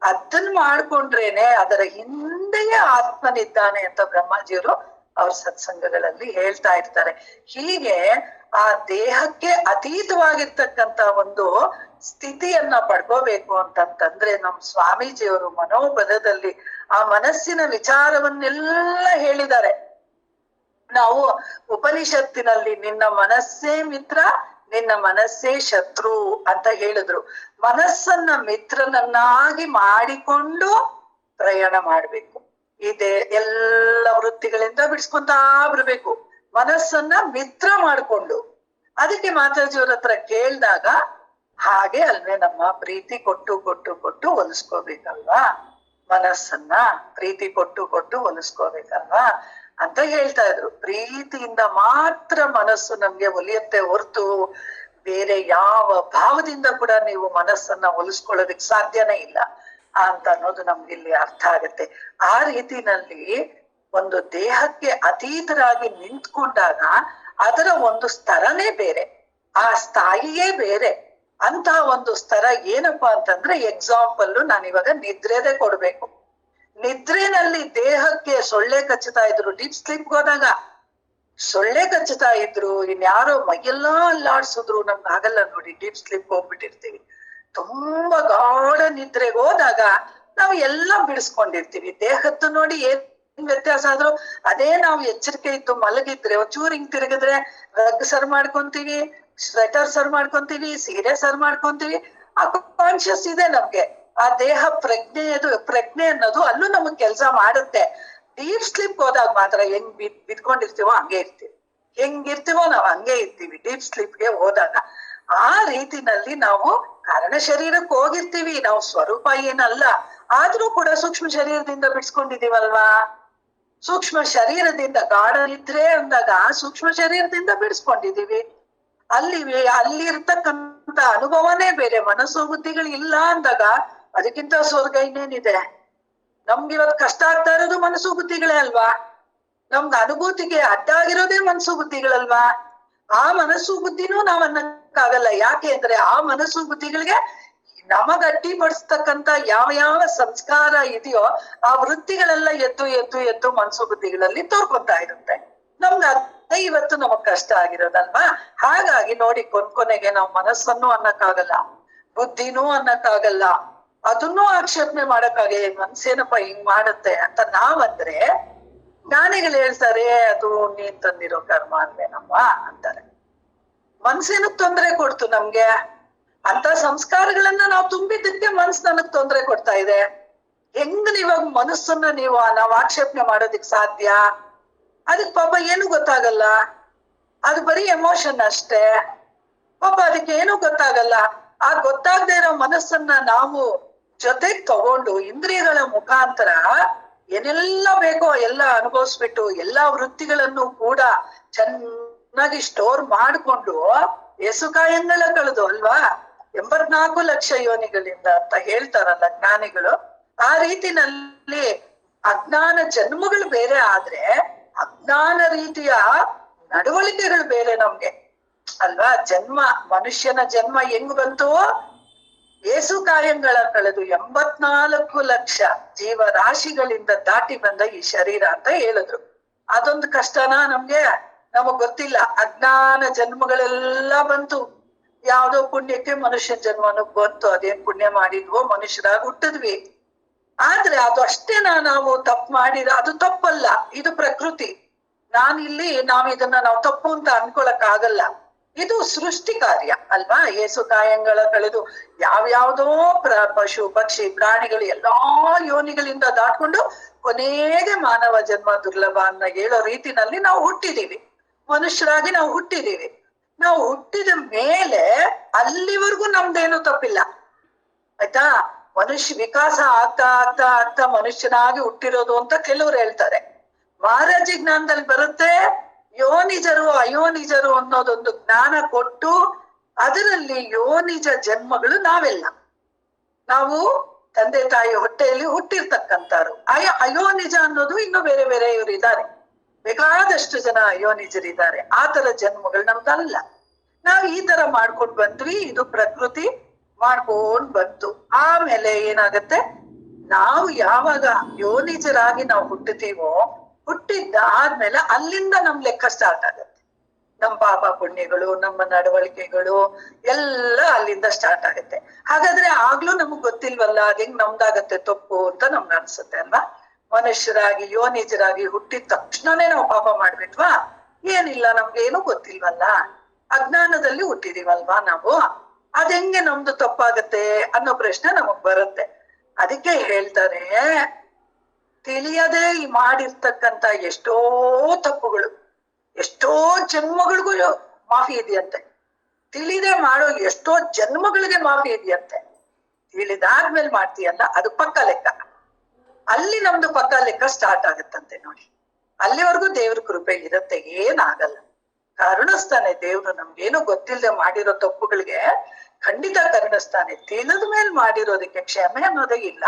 ಅದನ್ನ ಮಾಡ್ಕೊಂಡ್ರೇನೆ ಅದರ ಹಿಂದೆಯೇ ಆತ್ಮನಿದ್ದಾನೆ ಅಂತ ಬ್ರಹ್ಮಾಜಿಯವರು ಅವ್ರ ಸತ್ಸಂಗಗಳಲ್ಲಿ ಹೇಳ್ತಾ ಇರ್ತಾರೆ. ಹೀಗೆ ಆ ದೇಹಕ್ಕೆ ಅತೀತವಾಗಿರ್ತಕ್ಕಂತ ಒಂದು ಸ್ಥಿತಿಯನ್ನ ಪಡ್ಕೋಬೇಕು ಅಂತಂತಂದ್ರೆ ನಮ್ ಸ್ವಾಮೀಜಿಯವರು ಮನೋಪದದಲ್ಲಿ ಆ ಮನಸ್ಸಿನ ವಿಚಾರವನ್ನೆಲ್ಲ ಹೇಳಿದ್ದಾರೆ. ನಾವು ಉಪನಿಷತ್ತಿನಲ್ಲಿ ನಿನ್ನ ಮನಸ್ಸೇ ಮಿತ್ರ, ನಿನ್ನ ಮನಸ್ಸೇ ಶತ್ರು ಅಂತ ಹೇಳಿದ್ರು. ಮನಸ್ಸನ್ನ ಮಿತ್ರನನ್ನಾಗಿ ಮಾಡಿಕೊಂಡು ಪ್ರಯಾಣ ಮಾಡ್ಬೇಕು. ಇದೆ ಎಲ್ಲ ವೃತ್ತಿಗಳಿಂದ ಬಿಡಿಸ್ಕೊಂತಾ ಬರ್ಬೇಕು, ಮನಸ್ಸನ್ನ ಮಿತ್ರ ಮಾಡ್ಕೊಂಡು. ಅದಕ್ಕೆ ಮಾತಾಜಿಯವ್ರ ಹತ್ರ ಕೇಳ್ದಾಗ ಹಾಗೆ ಅಲ್ವೇ ನಮ್ಮ ಪ್ರೀತಿ ಕೊಟ್ಟು ಕೊಟ್ಟು ಕೊಟ್ಟು ಹೊಲಿಸ್ಕೋಬೇಕಲ್ವಾ, ಮನಸ್ಸನ್ನ ಪ್ರೀತಿ ಕೊಟ್ಟು ಕೊಟ್ಟು ಹೊಲಿಸ್ಕೋಬೇಕಲ್ವಾ ಅಂತ ಹೇಳ್ತಾ ಇದ್ರು. ಪ್ರೀತಿಯಿಂದ ಮಾತ್ರ ಮನಸ್ಸು ನಮ್ಗೆ ಒಲಿಯತ್ತೆ ಹೊರ್ತು ಬೇರೆ ಯಾವ ಭಾವದಿಂದ ಕೂಡ ನೀವು ಮನಸ್ಸನ್ನ ಹೊಲಿಸ್ಕೊಳ್ಳೋದಕ್ ಸಾಧ್ಯನೇ ಇಲ್ಲ ಅಂತ ಅನ್ನೋದು ನಮ್ಗೆ ಇಲ್ಲಿ ಅರ್ಥ ಆಗತ್ತೆ. ಆ ರೀತಿನಲ್ಲಿ ಒಂದು ದೇಹಕ್ಕೆ ಅತೀತರಾಗಿ ನಿಂತ್ಕೊಂಡಾಗ ಅದರ ಒಂದು ಸ್ತರನೇ ಬೇರೆ, ಆ ಸ್ಥಾಯಿಯೇ ಬೇರೆ. ಅಂತ ಒಂದು ಸ್ತರ ಏನಪ್ಪಾ ಅಂತಂದ್ರೆ, ಎಕ್ಸಾಂಪಲ್ ನಾನಿವಾಗ ನಿದ್ರೆದೇ ಕೊಡ್ಬೇಕು. ನಿದ್ರೆನಲ್ಲಿ ದೇಹಕ್ಕೆ ಸೊಳ್ಳೆ ಕಚ್ಚುತ್ತಾ ಇದ್ರು, ಡೀಪ್ ಸ್ಲೀಪ್ ಹೋದಾಗ ಸೊಳ್ಳೆ ಕಚ್ಚುತ್ತಾ ಇದ್ರು, ಇನ್ಯಾರೋ ಮೈಯೆಲ್ಲಾ ಅಲ್ಲಾಡ್ಸಿದ್ರು, ನಮ್ಗೆ ಆಗಲ್ಲ ನೋಡಿ. ಡೀಪ್ ಸ್ಲೀಪ್ ಹೋಗ್ಬಿಟ್ಟಿರ್ತೀವಿ. ತುಂಬಾ ಗಾಢ ನಿದ್ರೆಗೆ ಹೋದಾಗ ನಾವು ಎಲ್ಲ ಬಿಡಿಸ್ಕೊಂಡಿರ್ತೀವಿ. ದೇಹದ್ದು ನೋಡಿ ಏನ್ ವ್ಯತ್ಯಾಸ ಆದ್ರೂ ಅದೇ ನಾವು ಎಚ್ಚರಿಕೆ ಇದ್ದು ಮಲಗಿದ್ರೆ, ಒಂಚೂರು ಹಿಂಗ್ ತಿರುಗಿದ್ರೆ ರಗ್ ಸರ್ ಮಾಡ್ಕೊಂತೀವಿ, ಸ್ವೆಟರ್ ಸರ್ ಮಾಡ್ಕೊಂತೀವಿ, ಸೀರೆ ಸರ್ ಮಾಡ್ಕೊಂತೀವಿ. ಆ ಕಾನ್ಶಿಯಸ್ ಇದೆ ನಮ್ಗೆ. ಆ ದೇಹ ಪ್ರಜ್ಞೆ ಅನ್ನೋದು ಅಲ್ಲೂ ನಮಗ್ ಕೆಲ್ಸ ಮಾಡುತ್ತೆ. ಡೀಪ್ ಸ್ಲೀಪ್ ಹೋದಾಗ ಮಾತ್ರ ಹೆಂಗ್ ಬಿದ್ಕೊಂಡಿರ್ತೀವೋ ಹಂಗೆ ಇರ್ತೀವಿ, ಹೆಂಗಿರ್ತೀವೋ ನಾವ್ ಹಂಗೆ ಇರ್ತೀವಿ ಡೀಪ್ ಸ್ಲೀಪ್ಗೆ ಹೋದಾಗ. ಆ ರೀತಿನಲ್ಲಿ ನಾವು ಕಾರಣ ಶರೀರಕ್ಕೆ ಹೋಗಿರ್ತೀವಿ, ನಾವು ಸ್ವರೂಪ ಏನಲ್ಲ. ಆದ್ರೂ ಕೂಡ ಸೂಕ್ಷ್ಮ ಶರೀರದಿಂದ ಬಿಡಿಸ್ಕೊಂಡಿದೀವಲ್ವಾ. ಸೂಕ್ಷ್ಮ ಶರೀರದಿಂದ ಗಾಢ ನಿದ್ರೆ ಅಂದಾಗ ಸೂಕ್ಷ್ಮ ಶರೀರದಿಂದ ಬಿಡಿಸ್ಕೊಂಡಿದೀವಿ. ಅಲ್ಲಿರ್ತಕ್ಕಂಥ ಅನುಭವನೇ ಬೇರೆ. ಮನಸ್ಸು ಬುದ್ಧಿಗಳು ಇಲ್ಲ ಅಂದಾಗ ಅದಕ್ಕಿಂತ ಸ್ವರ್ಗ ಇನ್ನೇನಿದೆ. ನಮ್ಗೆ ಇವತ್ತು ಕಷ್ಟ ಆಗ್ತಾ ಇರೋದು ಮನಸ್ಸು ಬುದ್ಧಿಗಳೇ ಅಲ್ವಾ. ನಮ್ಗೆ ಅನುಭೂತಿಗೆ ಅಡ್ಡ ಆಗಿರೋದೇ ಮನಸ್ಸು ಬುದ್ಧಿಗಳಲ್ವಾ. ಆ ಮನಸ್ಸು ಬುದ್ಧಿನೂ ನಾವ್ ಅನ್ನಕ್ಕಾಗಲ್ಲ. ಯಾಕೆ ಅಂದ್ರೆ ಆ ಮನಸ್ಸು ಬುದ್ಧಿಗಳಿಗೆ ನಮಗ್ ಅಡ್ಡಿ ಪಡಿಸ್ತಕ್ಕಂತ ಯಾವ ಯಾವ ಸಂಸ್ಕಾರ ಇದೆಯೋ ಆ ವೃತ್ತಿಗಳೆಲ್ಲ ಎದ್ದು ಮನಸ್ಸು ಬುದ್ಧಿಗಳಲ್ಲಿ ತೋರ್ಕೊಂತಾ ಇರುತ್ತೆ. ನಮ್ಗೆ ಅದೇ ಇವತ್ತು ನಮಗ್ ಕಷ್ಟ ಆಗಿರೋದಲ್ವಾ. ಹಾಗಾಗಿ ನೋಡಿ, ಕೊನೆಗೆ ನಾವು ಮನಸ್ಸನ್ನು ಅನ್ನಕ್ಕಾಗಲ್ಲ, ಬುದ್ಧಿನೂ ಅನ್ನಕ್ಕಾಗಲ್ಲ, ಅದನ್ನೂ ಆಕ್ಷೇಪಣೆ ಮಾಡಕ್ಕಾಗೆ. ಮನ್ಸೇನಪ್ಪ ಹಿಂಗ್ ಮಾಡುತ್ತೆ ಅಂತ ನಾವಂದ್ರೆ, ಜ್ಞಾನಿಗಳು ಹೇಳ್ತಾರೆ ಅದು ನೀನ್ ತಂದಿರೋ ಕರ್ಮ ಅಲ್ವೇನಮ್ಮ ಅಂತಾರೆ. ಮನ್ಸೇನಕ್ ತೊಂದರೆ ಕೊಡ್ತು ನಮ್ಗೆ? ಅಂತ ಸಂಸ್ಕಾರಗಳನ್ನ ನಾವು ತುಂಬಿದ್ದಕ್ಕೆ ಮನ್ಸು ನನಗ್ ತೊಂದರೆ ಕೊಡ್ತಾ ಇದೆ. ಹೆಂಗ್ ನೀವಾಗ ಮನಸ್ಸನ್ನ ನಾವ್ ಆಕ್ಷೇಪಣೆ ಮಾಡೋದಿಕ್ ಸಾಧ್ಯ? ಅದಕ್ ಪಾಪ ಏನು ಗೊತ್ತಾಗಲ್ಲ, ಅದು ಬರೀ ಎಮೋಷನ್ ಅಷ್ಟೇ. ಪಾಪ ಅದಕ್ಕೆ ಏನು ಗೊತ್ತಾಗಲ್ಲ. ಆ ಗೊತ್ತಾಗದೆ ಇರೋ ಮನಸ್ಸನ್ನ ನಾವು ಜೊತೆಗ್ ತಗೊಂಡು ಇಂದ್ರಿಯಗಳ ಮುಖಾಂತರ ಏನೆಲ್ಲ ಬೇಕೋ ಎಲ್ಲ ಅನುಭವಿಸ್ಬಿಟ್ಟು ಎಲ್ಲಾ ವೃತ್ತಿಗಳನ್ನು ಕೂಡ ಚೆನ್ನಾಗಿ ಸ್ಟೋರ್ ಮಾಡ್ಕೊಂಡು ಎಸುಕಾಯಂಗಳ ಕಳೆದು ಅಲ್ವಾ 84 ಲಕ್ಷ ಯೋನಿಗಳಿಂದ ಅಂತ ಹೇಳ್ತಾರಲ್ಲ ಜ್ಞಾನಿಗಳು. ಆ ರೀತಿನಲ್ಲಿ ಅಜ್ಞಾನ ಜನ್ಮಗಳು ಬೇರೆ ಆದ್ರೆ ಅಜ್ಞಾನ ರೀತಿಯ ನಡವಳಿಕೆಗಳು ಬೇರೆ ನಮ್ಗೆ ಅಲ್ವಾ. ಮನುಷ್ಯನ ಜನ್ಮ ಹೆಂಗ್ ಬಂತು? ಏಸುಕಾಯಂಗಳ ಕಳೆದು 84 ಲಕ್ಷ ಜೀವರಾಶಿಗಳಿಂದ ದಾಟಿ ಬಂದ ಈ ಶರೀರ ಅಂತ ಹೇಳಿದ್ರು. ಅದೊಂದು ಕಷ್ಟನಾ ನಮ್ಗೆ? ನಮಗ್ ಗೊತ್ತಿಲ್ಲ. ಅಜ್ಞಾನ ಜನ್ಮಗಳೆಲ್ಲ ಬಂತು. ಯಾವ್ದೋ ಪುಣ್ಯಕ್ಕೆ ಮನುಷ್ಯನ ಜನ್ಮನು ಬಂತು. ಅದೇನ್ ಪುಣ್ಯ ಮಾಡಿದ್ವೋ ಮನುಷ್ಯರಾಗಿ ಹುಟ್ಟಿದ್ವಿ. ಆದ್ರೆ ಅದು ಅಷ್ಟೇನಾ ನಾವು ತಪ್ಪು ಮಾಡಿದ? ಅದು ತಪ್ಪಲ್ಲ, ಇದು ಪ್ರಕೃತಿ. ನಾವ್ ಇದನ್ನ ನಾವು ತಪ್ಪು ಅಂತ ಅನ್ಕೊಳಕ್ ಆಗಲ್ಲ. ಇದು ಸೃಷ್ಟಿ ಕಾರ್ಯ ಅಲ್ವಾ. ಏಸುಕಾಯಂಗಳ ಕಳೆದು ಯಾವ್ಯಾವ್ದೋ ಪಶು ಪಕ್ಷಿ ಪ್ರಾಣಿಗಳು ಎಲ್ಲಾ ಯೋನಿಗಳಿಂದ ದಾಟ್ಕೊಂಡು ಕೊನೆಗೆ ಮಾನವ ಜನ್ಮ ದುರ್ಲಭ ಅನ್ನ ಹೇಳೋ ರೀತಿನಲ್ಲಿ ನಾವು ಹುಟ್ಟಿದೀವಿ. ಮನುಷ್ಯರಾಗಿ ನಾವು ಹುಟ್ಟಿದೀವಿ. ನಾವು ಹುಟ್ಟಿದ ಮೇಲೆ ಅಲ್ಲಿವರೆಗೂ ನಮ್ದೇನು ತಪ್ಪಿಲ್ಲ, ಆಯ್ತಾ. ವಿಕಾಸ ಆಗ್ತಾ ಆಗ್ತಾ ಆಗ್ತಾ ಮನುಷ್ಯನಾಗಿ ಹುಟ್ಟಿರೋದು ಅಂತ ಕೆಲವ್ರು ಹೇಳ್ತಾರೆ. ಮಹಾರಾಜಿ ಜ್ಞಾನದಲ್ಲಿ ಬರುತ್ತೆ, ಯೋನಿಜರು ಅಯೋನಿಜರು ಅನ್ನೋದೊಂದು ಜ್ಞಾನ ಕೊಟ್ಟು ಅದರಲ್ಲಿ ಯೋನಿಜ ಜನ್ಮಗಳು ನಾವೆಲ್ಲ. ನಾವು ತಂದೆ ತಾಯಿ ಹೊಟ್ಟೆಯಲ್ಲಿ ಹುಟ್ಟಿರ್ತಕ್ಕಂಥವ್ರು. ಅಯೋನಿಜ ಅನ್ನೋದು ಇನ್ನು ಬೇರೆ ಬೇರೆ ಇವರು ಇದ್ದಾರೆ, ಬೇಕಾದಷ್ಟು ಜನ ಅಯೋನಿಜರಿದ್ದಾರೆ. ಆ ತರ ಜನ್ಮಗಳು ನಮ್ದಲ್ಲ. ನಾವ್ ಈ ತರ ಮಾಡ್ಕೊಂಡ್ ಬಂದ್ವಿ. ಇದು ಪ್ರಕೃತಿ ಮಾಡ್ಕೊಂಡ್ ಬಂತು. ಆಮೇಲೆ ಏನಾಗತ್ತೆ, ನಾವು ಯಾವಾಗ ಯೋನಿಜರಾಗಿ ನಾವು ಹುಟ್ಟುತ್ತೀವೋ ಹುಟ್ಟಿದ್ದಾದ್ಮೇಲೆ ಅಲ್ಲಿಂದ ನಮ್ ಲೆಕ್ಕ ಸ್ಟಾರ್ಟ್ ಆಗತ್ತೆ. ನಮ್ ಪಾಪ ಪುಣ್ಯಗಳು, ನಮ್ಮ ನಡವಳಿಕೆಗಳು ಎಲ್ಲ ಅಲ್ಲಿಂದ ಸ್ಟಾರ್ಟ್ ಆಗತ್ತೆ. ಹಾಗಾದ್ರೆ ಆಗ್ಲೂ ನಮಗ್ ಗೊತ್ತಿಲ್ವಲ್ಲ ಅದ್ ಹೆಂಗ್ ನಮ್ದಾಗತ್ತೆ ತಪ್ಪು ಅಂತ ನಮ್ಗೆ ಅನ್ಸುತ್ತೆ ಅಲ್ವಾ. ಮನುಷ್ಯರಾಗಿ ಯೋನಿಜರಾಗಿ ಹುಟ್ಟಿದ ತಕ್ಷಣನೇ ನಾವು ಪಾಪ ಮಾಡ್ಬಿಟ್ವಾ? ಏನಿಲ್ಲ, ನಮ್ಗೇನು ಗೊತ್ತಿಲ್ವಲ್ಲ, ಅಜ್ಞಾನದಲ್ಲಿ ಹುಟ್ಟಿದೀವಲ್ವಾ ನಾವು. ಅದ್ ಹೆಂಗೆ ನಮ್ದು ತಪ್ಪಾಗತ್ತೆ ಅನ್ನೋ ಪ್ರಶ್ನೆ ನಮಗ್ ಬರುತ್ತೆ. ಅದಕ್ಕೆ ಹೇಳ್ತಾರೆ, ತಿಳಿಯದೆ ಮಾಡಿರ್ತಕ್ಕಂತ ಎಷ್ಟೋ ತಪ್ಪುಗಳು ಎಷ್ಟೋ ಜನ್ಮಗಳಿಗೂ ಮಾಫಿ ಇದೆಯಂತೆ. ತಿಳಿದೆ ಮಾಡೋ ಎಷ್ಟೋ ಜನ್ಮಗಳಿಗೆ ಮಾಫಿ ಇದೆಯಂತೆ. ತಿಳಿದಾದ್ಮೇಲೆ ಮಾಡ್ತೀಯಲ್ಲ ಅದು ಪಕ್ಕ ಲೆಕ್ಕ. ಅಲ್ಲಿ ನಮ್ದು ಪಕ್ಕ ಲೆಕ್ಕ ಸ್ಟಾರ್ಟ್ ಆಗತ್ತಂತೆ ನೋಡಿ. ಅಲ್ಲಿವರೆಗೂ ದೇವ್ರ ಕೃಪೆ ಇರತ್ತೆ, ಏನಾಗಲ್ಲ. ಕರುಣಿಸ್ತಾನೆ ದೇವ್ರು. ನಮ್ಗೇನು ಗೊತ್ತಿಲ್ಲದೆ ಮಾಡಿರೋ ತಪ್ಪುಗಳಿಗೆ ಖಂಡಿತ ಕರುಣಿಸ್ತಾನೆ. ತಿಳಿದ ಮೇಲೆ ಮಾಡಿರೋದಕ್ಕೆ ಕ್ಷಮೆ ಅನ್ನೋದೇ ಇಲ್ಲ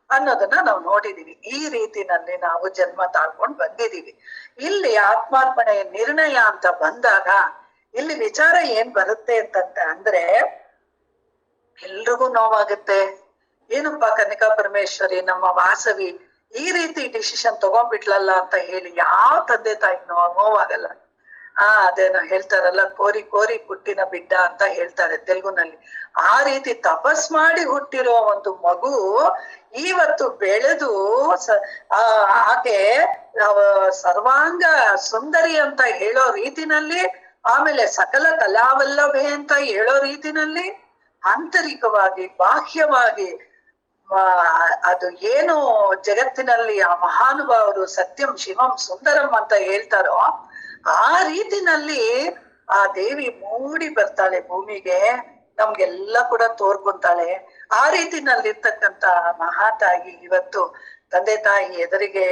ಅನ್ನೋದನ್ನ ನಾವು ನೋಡಿದೀವಿ. ಈ ರೀತಿನಲ್ಲಿ ನಾವು ಜನ್ಮ ತಾಳ್ಕೊಂಡ್ ಬಂದಿದೀವಿ. ಇಲ್ಲಿ ಆತ್ಮಾರ್ಪಣೆಯ ನಿರ್ಣಯ ಅಂತ ಬಂದಾಗ ಇಲ್ಲಿ ವಿಚಾರ ಏನ್ ಬರುತ್ತೆ ಅಂದ್ರೆ, ಎಲ್ರಿಗೂ ನೋವಾಗುತ್ತೆ. ಏನಪ್ಪಾ ಕನ್ನಿಕಾ ಪರಮೇಶ್ವರಿ ನಮ್ಮ ವಾಸವಿ ಈ ರೀತಿ ಡಿಸಿಷನ್ ತಗೊಂಡ್ಬಿಟ್ಲಲ್ಲ ಅಂತ ಹೇಳಿ ಯಾವ ತಂದೆ ತಾಯಿ ನೋವಾಗಲ್ಲ. ಅದೇನೋ ಹೇಳ್ತಾರಲ್ಲ, ಕೋರಿ ಕೋರಿ ಹುಟ್ಟಿನ ಬಿಡ್ಡ ಅಂತ ಹೇಳ್ತಾರೆ ತೆಲುಗುನಲ್ಲಿ. ಆ ರೀತಿ ತಪಸ್ ಮಾಡಿ ಹುಟ್ಟಿರೋ ಒಂದು ಮಗು ಇವತ್ತು ಬೆಳೆದು ಆಕೆ ಸರ್ವಾಂಗ ಸುಂದರಿ ಅಂತ ಹೇಳೋ ರೀತಿನಲ್ಲಿ, ಆಮೇಲೆ ಸಕಲ ಕಲಾವಲ್ಲಭೆ ಅಂತ ಹೇಳೋ ರೀತಿನಲ್ಲಿ, ಆಂತರಿಕವಾಗಿ ಬಾಹ್ಯವಾಗಿ ಅದು ಏನು ಜಗತ್ತಿನಲ್ಲಿ ಆ ಮಹಾನುಭಾವರು ಸತ್ಯಂ ಶಿವಂ ಸುಂದರಂ ಅಂತ ಹೇಳ್ತಾರೋ ಆ ರೀತಿನಲ್ಲಿ ಆ ದೇವಿ ಮೂಡಿ ಬರ್ತಾಳೆ ಭೂಮಿಗೆ, ನಮ್ಗೆಲ್ಲ ಕೂಡ ತೋರ್ಕೊಂತಾಳೆ. ಆ ರೀತಿನಲ್ಲಿರ್ತಕ್ಕಂತ ಮಹಾತಾಯಿ ಇವತ್ತು ತಂದೆ ತಾಯಿ ಎದುರಿಗೆ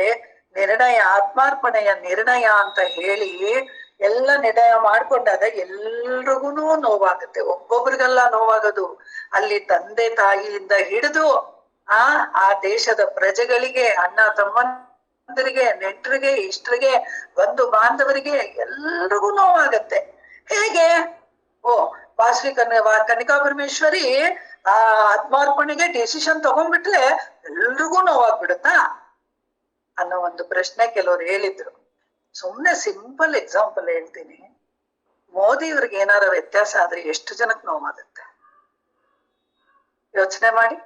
ನಿರ್ಣಯ, ಆತ್ಮಾರ್ಪಣೆಯ ನಿರ್ಣಯ ಅಂತ ಹೇಳಿ ಎಲ್ಲ ನಿರ್ಣಯ ಮಾಡ್ಕೊಂಡಾಗ ಎಲ್ರಿಗೂ ನೋವಾಗುತ್ತೆ. ಒಬ್ಬೊಬ್ರಿಗೆಲ್ಲ ನೋವಾಗೋದು ಅಲ್ಲಿ ತಂದೆ ತಾಯಿಯಿಂದ ಹಿಡಿದು ಆ ದೇಶದ ಪ್ರಜೆಗಳಿಗೆ, ಅಣ್ಣ ತಮ್ಮಂದರಿಗೆ, ನೆಂಟರಿಗೆ, ಇಷ್ಟರಿಗೆ, ಬಂಧು ಬಾಂಧವರಿಗೆ ಎಲ್ರಿಗೂ ನೋವಾಗತ್ತೆ. ಹೇಗೆ? ವಾಸವಿ ಕನ್ನಿಕಾ ಪರಮೇಶ್ವರಿ ಆ ಆತ್ಮಾರ್ಪಣೆಗೆ ಡಿಸಿಷನ್ ತಗೊಂಡ್ಬಿಟ್ರೆ ಎಲ್ರಿಗೂ ನೋವಾಗ್ಬಿಡುತ್ತಾ ಅನ್ನೋ ಒಂದು ಪ್ರಶ್ನೆ ಕೆಲವ್ರು ಹೇಳಿದ್ರು. ಸುಮ್ನೆ ಸಿಂಪಲ್ ಎಕ್ಸಾಂಪಲ್ ಹೇಳ್ತೀನಿ. ಮೋದಿ ಇವ್ರಿಗೆ ಏನಾರ ವ್ಯತ್ಯಾಸ ಆದ್ರೆ ಎಷ್ಟು ಜನಕ್ಕೆ ನೋವಾಗುತ್ತೆ ಯೋಚನೆ ಮಾಡಿ.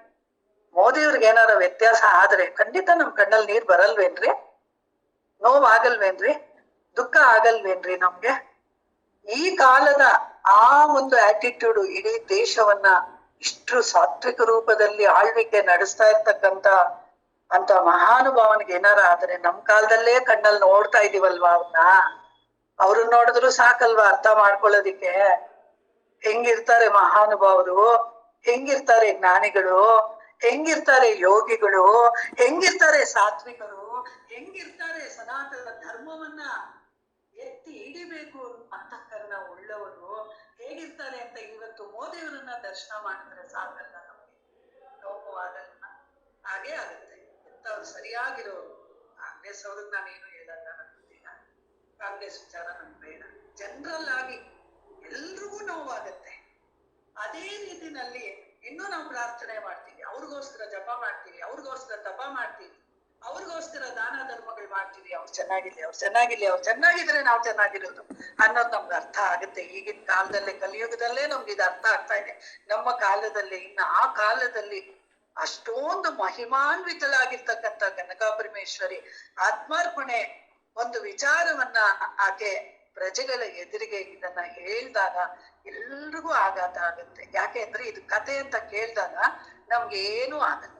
ಮೋದಿ ಇವ್ರಿಗೆ ಏನಾರ ವ್ಯತ್ಯಾಸ ಆದ್ರೆ ಖಂಡಿತ ನಮ್ ಕಣ್ಣಲ್ಲಿ ನೀರ್ ಬರಲ್ವೇನ್ರಿ? ನೋವಾಗಲ್ವೇನ್ರಿ? ದುಃಖ ಆಗಲ್ವೇನ್ರಿ ನಮ್ಗೆ? ಈ ಕಾಲದ ಆ ಒಂದು ಆಟಿಟ್ಯೂಡ್ ಇಡೀ ದೇಶವನ್ನ ಇಷ್ಟು ಸಾತ್ವಿಕ ರೂಪದಲ್ಲಿ ಆಳ್ವಿಕೆ ನಡೆಸ್ತಾ ಇರ್ತಕ್ಕಂತ ಅಂತ ಮಹಾನುಭಾವನಿಗೆ ಏನಾರ ಆದ್ರೆ ನಮ್ ಕಾಲದಲ್ಲೇ ಕಣ್ಣಲ್ಲಿ ನೋಡ್ತಾ ಇದೀವಲ್ವಾ ಅವ್ರನ್ನ. ಅವ್ರನ್ನ ನೋಡಿದ್ರು ಸಾಕಲ್ವಾ ಅರ್ಥ ಮಾಡ್ಕೊಳ್ಳೋದಿಕ್ಕೆ? ಹೆಂಗಿರ್ತಾರೆ ಮಹಾನುಭಾವರು, ಹೆಂಗಿರ್ತಾರೆ ಜ್ಞಾನಿಗಳು, ಹೆಂಗಿರ್ತಾರೆ ಯೋಗಿಗಳು, ಹೆಂಗಿರ್ತಾರೆ ಸಾತ್ವಿಕರು, ಹೆಂಗಿರ್ತಾರೆ ಸನಾತನ ಧರ್ಮವನ್ನ ಎತ್ತಿ ಹಿಡಿಬೇಕು ಅಂತಃಕರಣ ಉಳ್ಳವರು ಹೇಗಿರ್ತಾರೆ ಅಂತ ಇವತ್ತು ಮೋದಿಯವರನ್ನ ದರ್ಶನ ಮಾಡಿದ್ರೆ ಸಾಕಲ್ಲ ನಮಗೆ? ನೋವಾಗಲ್ಲ? ಹಾಗೆ ಆಗುತ್ತೆ. ಎಂತವ್ರು ಸರಿಯಾಗಿರೋರು. ಕಾಂಗ್ರೆಸ್ ಅವ್ರಿಗೆ ನಾನೇನು ಹೇಳಲ್ಲ, ನನಗಿಲ್ಲ ಕಾಂಗ್ರೆಸ್ ವಿಚಾರ ನಮ್ಗೆ ಬೇಡ. ಜನರಲ್ ಆಗಿ ಎಲ್ರಿಗೂ ನೋವಾಗತ್ತೆ. ಅದೇ ರೀತಿನಲ್ಲಿ ಇನ್ನೂ ನಾವು ಪ್ರಾರ್ಥನೆ ಮಾಡ್ತೀವಿ, ಅವ್ರಿಗೋಸ್ಕರ ಜಪ ಮಾಡ್ತೀವಿ, ಅವ್ರಿಗೋಸ್ಕರ ತಪ ಮಾಡ್ತೀವಿ, ಅವ್ರಿಗೋಸ್ಕರ ದಾನ ಧರ್ಮಗಳು ಮಾಡ್ತೀವಿ. ಅವ್ರು ಚೆನ್ನಾಗಿರ್ಲಿ, ಅವ್ರು ಚೆನ್ನಾಗಿರ್ಲಿ, ಅವ್ರು ಚೆನ್ನಾಗಿದ್ರೆ ನಾವು ಚೆನ್ನಾಗಿರೋದು ಅನ್ನೋದು ನಮ್ಗೆ ಅರ್ಥ ಆಗುತ್ತೆ. ಈಗಿನ ಕಾಲದಲ್ಲೇ, ಕಲಿಯುಗದಲ್ಲೇ ನಮ್ಗೆ ಇದು ಅರ್ಥ ಆಗ್ತಾ ಇದೆ. ನಮ್ಮ ಕಾಲದಲ್ಲಿ, ಇನ್ನು ಆ ಕಾಲದಲ್ಲಿ ಅಷ್ಟೊಂದು ಮಹಿಮಾನ್ವಿತಳಾಗಿರ್ತಕ್ಕಂಥ ಕನಕಾ ಪರಮೇಶ್ವರಿ ಆತ್ಮಾರ್ಪಣೆ ಒಂದು ವಿಚಾರವನ್ನ ಆಕೆ ಪ್ರಜೆಗಳ ಎದುರಿಗೆ ಇದನ್ನ ಹೇಳ್ದಾಗ ಎಲ್ರಿಗೂ ಆಘಾತ ಆಗುತ್ತೆ. ಯಾಕೆ ಅಂದ್ರೆ ಇದು ಕತೆ ಅಂತ ಕೇಳಿದಾಗ ನಮ್ಗೆ ಏನೂ ಆಗಲ್ಲ,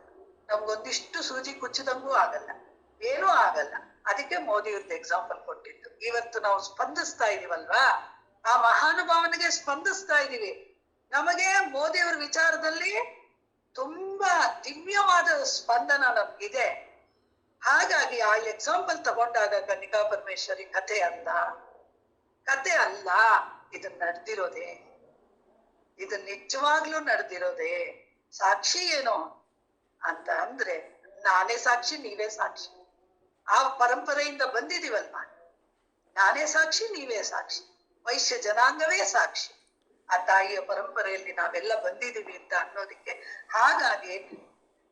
ನಮ್ಗೊಂದಿಷ್ಟು ಸೂಜಿ ಕುಚ್ಚಿದಂಗೂ ಆಗಲ್ಲ, ಏನೂ ಆಗಲ್ಲ. ಅದಕ್ಕೆ ಮೋದಿ ಅವ್ರದ್ದು ಎಕ್ಸಾಂಪಲ್ ಕೊಟ್ಟಿದ್ದು. ಇವತ್ತು ನಾವು ಸ್ಪಂದಿಸ್ತಾ ಇದೀವಲ್ವಾ, ಆ ಮಹಾನುಭಾವನಿಗೆ ಸ್ಪಂದಿಸ್ತಾ ಇದೀವಿ. ನಮಗೆ ಮೋದಿ ಅವ್ರ ವಿಚಾರದಲ್ಲಿ ತುಂಬಾ ದಿವ್ಯವಾದ ಸ್ಪಂದನ ನಮ್ಗಿದೆ. ಹಾಗಾಗಿ ಆ ಎಕ್ಸಾಂಪಲ್ ತಗೊಂಡಾಗ ಕನ್ನಿಕಾ ಪರಮೇಶ್ವರಿ ಕತೆ ಅಲ್ಲ, ಇದು ನಡೆದಿರೋದೆ, ಇದು ನಿಜವಾಗ್ಲೂ ನಡೆದಿರೋದೆ. ಸಾಕ್ಷಿ ಏನು ಅಂತ ಅಂದ್ರೆ ನಾನೇ ಸಾಕ್ಷಿ, ನೀವೇ ಸಾಕ್ಷಿ. ಆ ಪರಂಪರೆಯಿಂದ ಬಂದಿದೀವಲ್ವಾ, ನಾನೇ ಸಾಕ್ಷಿ, ನೀವೇ ಸಾಕ್ಷಿ, ವೈಶ್ಯ ಜನಾಂಗವೇ ಸಾಕ್ಷಿ. ಆ ತಾಯಿಯ ಪರಂಪರೆಯಲ್ಲಿ ನಾವೆಲ್ಲ ಬಂದಿದೀವಿ ಅಂತ ಅನ್ನೋದಿಕ್ಕೆ. ಹಾಗಾಗಿ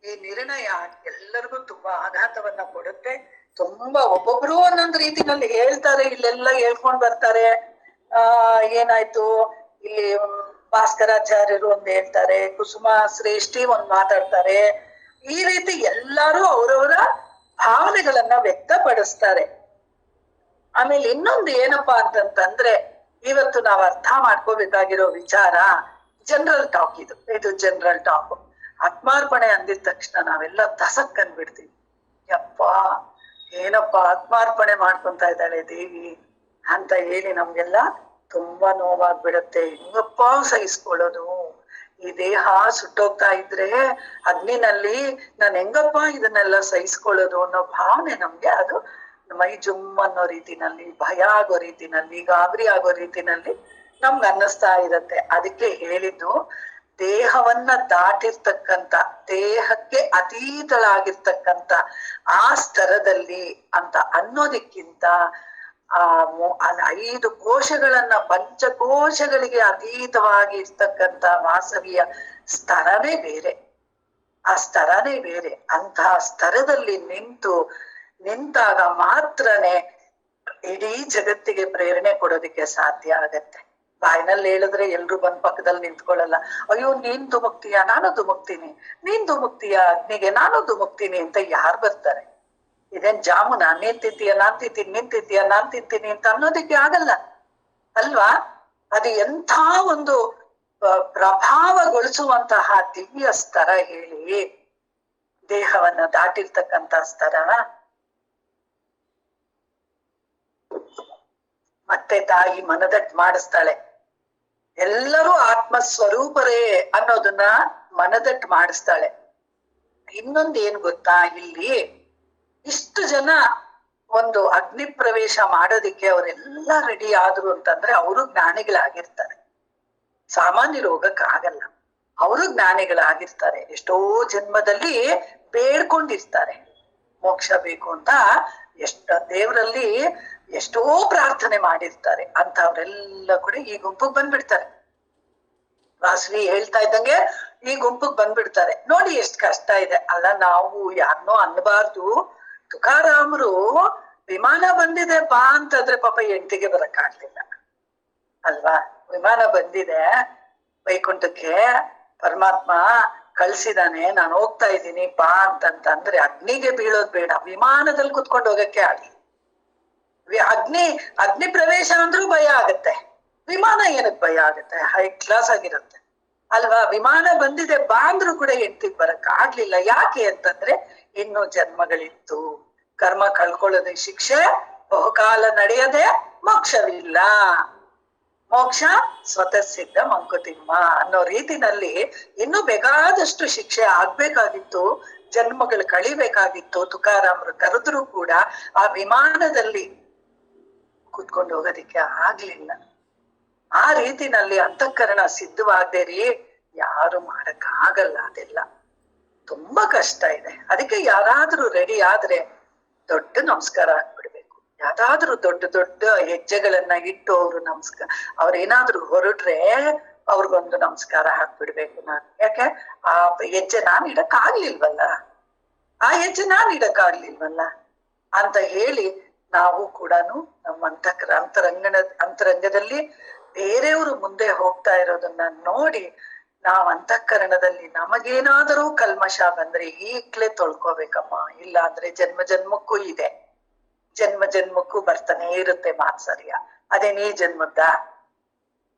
ಈ ನಿರ್ಣಯ ಎಲ್ಲರಿಗೂ ತುಂಬಾ ಆಘಾತವನ್ನ ಕೊಡುತ್ತೆ. ತುಂಬಾ ಒಬ್ಬೊಬ್ರು ಒಂದೊಂದು ರೀತಿನಲ್ಲಿ ಹೇಳ್ತಾರೆ, ಇಲ್ಲೆಲ್ಲ ಹೇಳ್ಕೊಂಡ್ ಬರ್ತಾರೆ. ಏನಾಯ್ತು ಇಲ್ಲಿ ಭಾಸ್ಕರಾಚಾರ್ಯರು ಒಂದ್ ಹೇಳ್ತಾರೆ, ಕುಸುಮಾ ಶ್ರೇಷ್ಠಿ ಒಂದ್ ಮಾತಾಡ್ತಾರೆ. ಈ ರೀತಿ ಎಲ್ಲಾರು ಅವ್ರವರ ಭಾವನೆಗಳನ್ನ ವ್ಯಕ್ತಪಡಿಸ್ತಾರೆ. ಆಮೇಲೆ ಇನ್ನೊಂದು ಏನಪ್ಪಾ ಅಂತಂತಂದ್ರೆ, ಇವತ್ತು ನಾವ್ ಅರ್ಥ ಮಾಡ್ಕೋಬೇಕಾಗಿರೋ ವಿಚಾರ ಜನರಲ್ ಟಾಕ್. ಇದು ಜನರಲ್ ಟಾಕ್. ಆತ್ಮಾರ್ಪಣೆ ಅಂದಿದ ತಕ್ಷಣ ನಾವೆಲ್ಲ ತಸಕ್ ಅಂದ್ಬಿಡ್ತೀವಿ. ಯಪ್ಪಾ ಏನಪ್ಪಾ ಆತ್ಮಾರ್ಪಣೆ ಮಾಡ್ಕೊಂತ ಇದ್ದಾಳೆ ದೇವಿ ಅಂತ ಹೇಳಿ ನಮ್ಗೆಲ್ಲ ತುಂಬಾ ನೋವಾಗ್ಬಿಡತ್ತೆ. ಹೆಂಗಪ್ಪ ಸಹಿಸ್ಕೊಳ್ಳೋದು? ಈ ದೇಹ ಸುಟ್ಟೋಗ್ತಾ ಇದ್ರೆ ಅಗ್ನಿನಲ್ಲಿ ನಾನ್ ಹೆಂಗಪ್ಪ ಇದನ್ನೆಲ್ಲ ಸಹಿಸ್ಕೊಳ್ಳೋದು ಅನ್ನೋ ಭಾವನೆ ನಮ್ಗೆ ಅದು ಮೈ ಜುಮ್ ಅನ್ನೋ ರೀತಿನಲ್ಲಿ, ಭಯ ಆಗೋ ರೀತಿನಲ್ಲಿ, ಗಾಬರಿ ಆಗೋ ರೀತಿನಲ್ಲಿ ನಮ್ಗೆ ಅನ್ನಿಸ್ತಾ ಇರತ್ತೆ. ಅದಕ್ಕೆ ಹೇಳಿದ್ದು, ದೇಹವನ್ನ ದಾಟಿರ್ತಕ್ಕಂಥ, ದೇಹಕ್ಕೆ ಅತೀತಳಾಗಿರ್ತಕ್ಕಂಥ ಆ ಸ್ತರದಲ್ಲಿ ಅಂತ ಅನ್ನೋದಕ್ಕಿಂತ ಆ 5 ಕೋಶಗಳನ್ನ, ಪಂಚಕೋಶಗಳಿಗೆ ಅತೀತವಾಗಿ ಇರ್ತಕ್ಕಂಥ ವಾಸವಿಯ ಸ್ತರನೇ ಬೇರೆ. ಆ ಸ್ತರನೇ ಬೇರೆ. ಅಂತಹ ಸ್ತರದಲ್ಲಿ ನಿಂತಾಗ ಮಾತ್ರನೇ ಇಡೀ ಜಗತ್ತಿಗೆ ಪ್ರೇರಣೆ ಕೊಡೋದಿಕ್ಕೆ ಸಾಧ್ಯ ಆಗತ್ತೆ. ಬಾಯಿನಲ್ಲಿ ಹೇಳಿದ್ರೆ ಎಲ್ರು ಬಂದ್ ಪಕ್ಕದಲ್ಲಿ ನಿಂತ್ಕೊಳ್ಳಲ್ಲ. ಅಯ್ಯೋ ನೀನ್ ಧುಮುಕ್ತೀಯ ನಾನು ಧುಮುಕ್ತೀನಿ, ನೀನ್ ಧುಮುಕ್ತೀಯ ಅಗ್ನಿಗೆ ನಾನು ಧುಮುಕ್ತೀನಿ ಅಂತ ಯಾರು ಬರ್ತಾರೆ? ಇದೇನ್ ಜಾಮೂನ ನೀನ್ ತಿಂತೀಯ ನಾನ್ ತಿಂತೀನಿ, ನೀನ್ ತಿಂತೀಯ ನಾನ್ ತಿಂತೀನಿ ಅಂತ ಅನ್ನೋದಕ್ಕೆ ಆಗಲ್ಲ ಅಲ್ವಾ? ಅದು ಎಂಥ ಒಂದು ಪ್ರಭಾವಗೊಳಿಸುವಂತಹ ದಿವ್ಯ ಸ್ತರ ಹೇಳಿ, ದೇಹವನ್ನ ದಾಟಿರ್ತಕ್ಕಂಥ ಸ್ತರ. ಮತ್ತೆ ತಾಯಿ ಮನದಟ್ಟು ಮಾಡಿಸ್ತಾಳೆ. ಎಲ್ಲರೂ ಆತ್ಮ ಸ್ವರೂಪರೇ ಅನ್ನೋದನ್ನ ಮನದಟ್ಟು ಮಾಡಿಸ್ತಾಳೆ. ಇನ್ನೊಂದು ಏನ್ ಗೊತ್ತಾ, ಇಲ್ಲಿ ಇಷ್ಟು ಜನ ಒಂದು ಅಗ್ನಿ ಪ್ರವೇಶ ಮಾಡೋದಿಕ್ಕೆ ಅವರೆಲ್ಲ ರೆಡಿ ಆದ್ರು ಅಂತಂದ್ರೆ ಅವರು ಜ್ಞಾನಿಗಳಾಗಿರ್ತಾರೆ. ಸಾಮಾನ್ಯರು ಹೋಗಕ್ ಆಗಲ್ಲ, ಅವರು ಜ್ಞಾನಿಗಳಾಗಿರ್ತಾರೆ. ಎಷ್ಟೋ ಜನ್ಮದಲ್ಲಿ ಬೇಡ್ಕೊಂಡಿರ್ತಾರೆ ಮೋಕ್ಷ ಬೇಕು ಅಂತ, ದೇವರಲ್ಲಿ ಎಷ್ಟೋ ಪ್ರಾರ್ಥನೆ ಮಾಡಿರ್ತಾರೆ. ಅಂತವ್ರೆಲ್ಲ ಕೂಡ ಈ ಗುಂಪಿಗೆ ಬಂದ್ಬಿಡ್ತಾರೆ. ವಾಸವಿ ಹೇಳ್ತಾ ಇದ್ದಂಗೆ ಈ ಗುಂಪಿಗೆ ಬಂದ್ಬಿಡ್ತಾರೆ. ನೋಡಿ ಎಷ್ಟ್ ಕಷ್ಟ ಇದೆ ಅಲ್ಲ. ನಾವು ಯಾರನ್ನೋ ಅನ್ಬಾರ್ದು. ತುಕಾರಾಮರು ವಿಮಾನ ಬಂದಿದೆ ಬಾ ಅಂತಂದ್ರೆ ಪಾಪ ಹೆಂಡತಿಗೆ ಬರಕ್ಕಾಗ್ಲಿಲ್ಲ ಅಲ್ವಾ? ವಿಮಾನ ಬಂದಿದೆ ವೈಕುಂಠಕ್ಕೆ, ಪರಮಾತ್ಮ ಕಳ್ಸಿದಾನೆ, ನಾನು ಹೋಗ್ತಾ ಇದ್ದೀನಿ ಬಾ ಅಂತಂದ್ರೆ ಅಗ್ನಿಗೆ ಬೀಳೋದ್ ಬೇಡ, ವಿಮಾನದಲ್ಲಿ ಕುತ್ಕೊಂಡು ಹೋಗಕ್ಕೆ ಆಗ್ಲಿ. ಅಗ್ನಿ ಪ್ರವೇಶ ಅಂದ್ರೂ ಭಯ ಆಗತ್ತೆ, ವಿಮಾನ ಏನಕ್ ಭಯ ಆಗತ್ತೆ? ಹೈ ಕ್ಲಾಸ್ ಆಗಿರುತ್ತೆ ಅಲ್ವಾ? ವಿಮಾನ ಬಂದಿದೆ ಬಾ ಅಂದ್ರೂ ಕೂಡ ಹೆಂಡತಿಗೆ ಬರಕ್ ಆಗ್ಲಿಲ್ಲ. ಯಾಕೆ ಅಂತಂದ್ರೆ ಇನ್ನು ಜನ್ಮಗಳಿತ್ತು, ಕರ್ಮ ಕಳ್ಕೊಳ್ಳೋದೇ ಶಿಕ್ಷೆ, ಬಹುಕಾಲ ನಡೆಯದೆ ಮೋಕ್ಷವಿಲ್ಲ, ಮೋಕ್ಷ ಸ್ವತಃ ಸಿದ್ಧ ಮಂಕುತಿಮ್ಮ ಅನ್ನೋ ರೀತಿನಲ್ಲಿ ಇನ್ನು ಬೇಕಾದಷ್ಟು ಶಿಕ್ಷೆ ಆಗ್ಬೇಕಾಗಿತ್ತು, ಜನ್ಮಗಳು ಕಳಿಬೇಕಾಗಿತ್ತು. ತುಕಾರಾಮರು ಕರೆದ್ರು ಕೂಡ ಆ ವಿಮಾನದಲ್ಲಿ ಕುತ್ಕೊಂಡು ಹೋಗೋದಿಕ್ಕೆ ಆಗ್ಲಿಲ್ಲ. ಆ ರೀತಿನಲ್ಲಿ ಅಂತಃಕರಣ ಸಿದ್ಧವಾಗದೆ ಯಾರು ಮಾಡಕ್ ಆಗಲ್ಲ. ಅದೆಲ್ಲ ತುಂಬಾ ಕಷ್ಟ ಇದೆ. ಅದಕ್ಕೆ ಯಾರಾದ್ರೂ ರೆಡಿ ಆದ್ರೆ ದೊಡ್ಡ ನಮಸ್ಕಾರ ಹಾಕ್ಬಿಡ್ಬೇಕು. ಯಾವ್ದಾದ್ರು ದೊಡ್ಡ ದೊಡ್ಡ ಹೆಜ್ಜೆಗಳನ್ನ ಇಟ್ಟು ಅವ್ರೇನಾದ್ರೂ ಹೊರಟ್ರೆ ಅವ್ರಿಗೊಂದು ನಮಸ್ಕಾರ ಹಾಕ್ಬಿಡ್ಬೇಕು ನಾನು. ಯಾಕೆ ಆ ಹೆಜ್ಜೆ ನಾನ್ ಇಡಕ್ ಆಗ್ಲಿಲ್ವಲ್ಲ, ಆ ಹೆಜ್ಜೆ ನಾನ್ ಇಡಕ್ ಆಗ್ಲಿಲ್ವಲ್ಲ ಅಂತ ಹೇಳಿ ನಾವು ಕೂಡ ನಮ್ಮ ಅಂತರಂಗದಲ್ಲಿ ಬೇರೆಯವರು ಮುಂದೆ ಹೋಗ್ತಾ ಇರೋದನ್ನ ನೋಡಿ ನಾವ್ ಅಂತಃಕರಣದಲ್ಲಿ ನಮಗೇನಾದರೂ ಕಲ್ಮಶ ಬಂದ್ರೆ ಈಗ್ಲೇ ತೊಳ್ಕೋಬೇಕಮ್ಮ. ಇಲ್ಲ ಅಂದ್ರೆ ಜನ್ಮ ಜನ್ಮಕ್ಕೂ ಇದೆ, ಜನ್ಮ ಜನ್ಮಕ್ಕೂ ಬರ್ತಾನೆ ಇರುತ್ತೆ ಮಾತ್ಸರ್ಯ. ಅದೇನೇ ಜನ್ಮದ್ದ,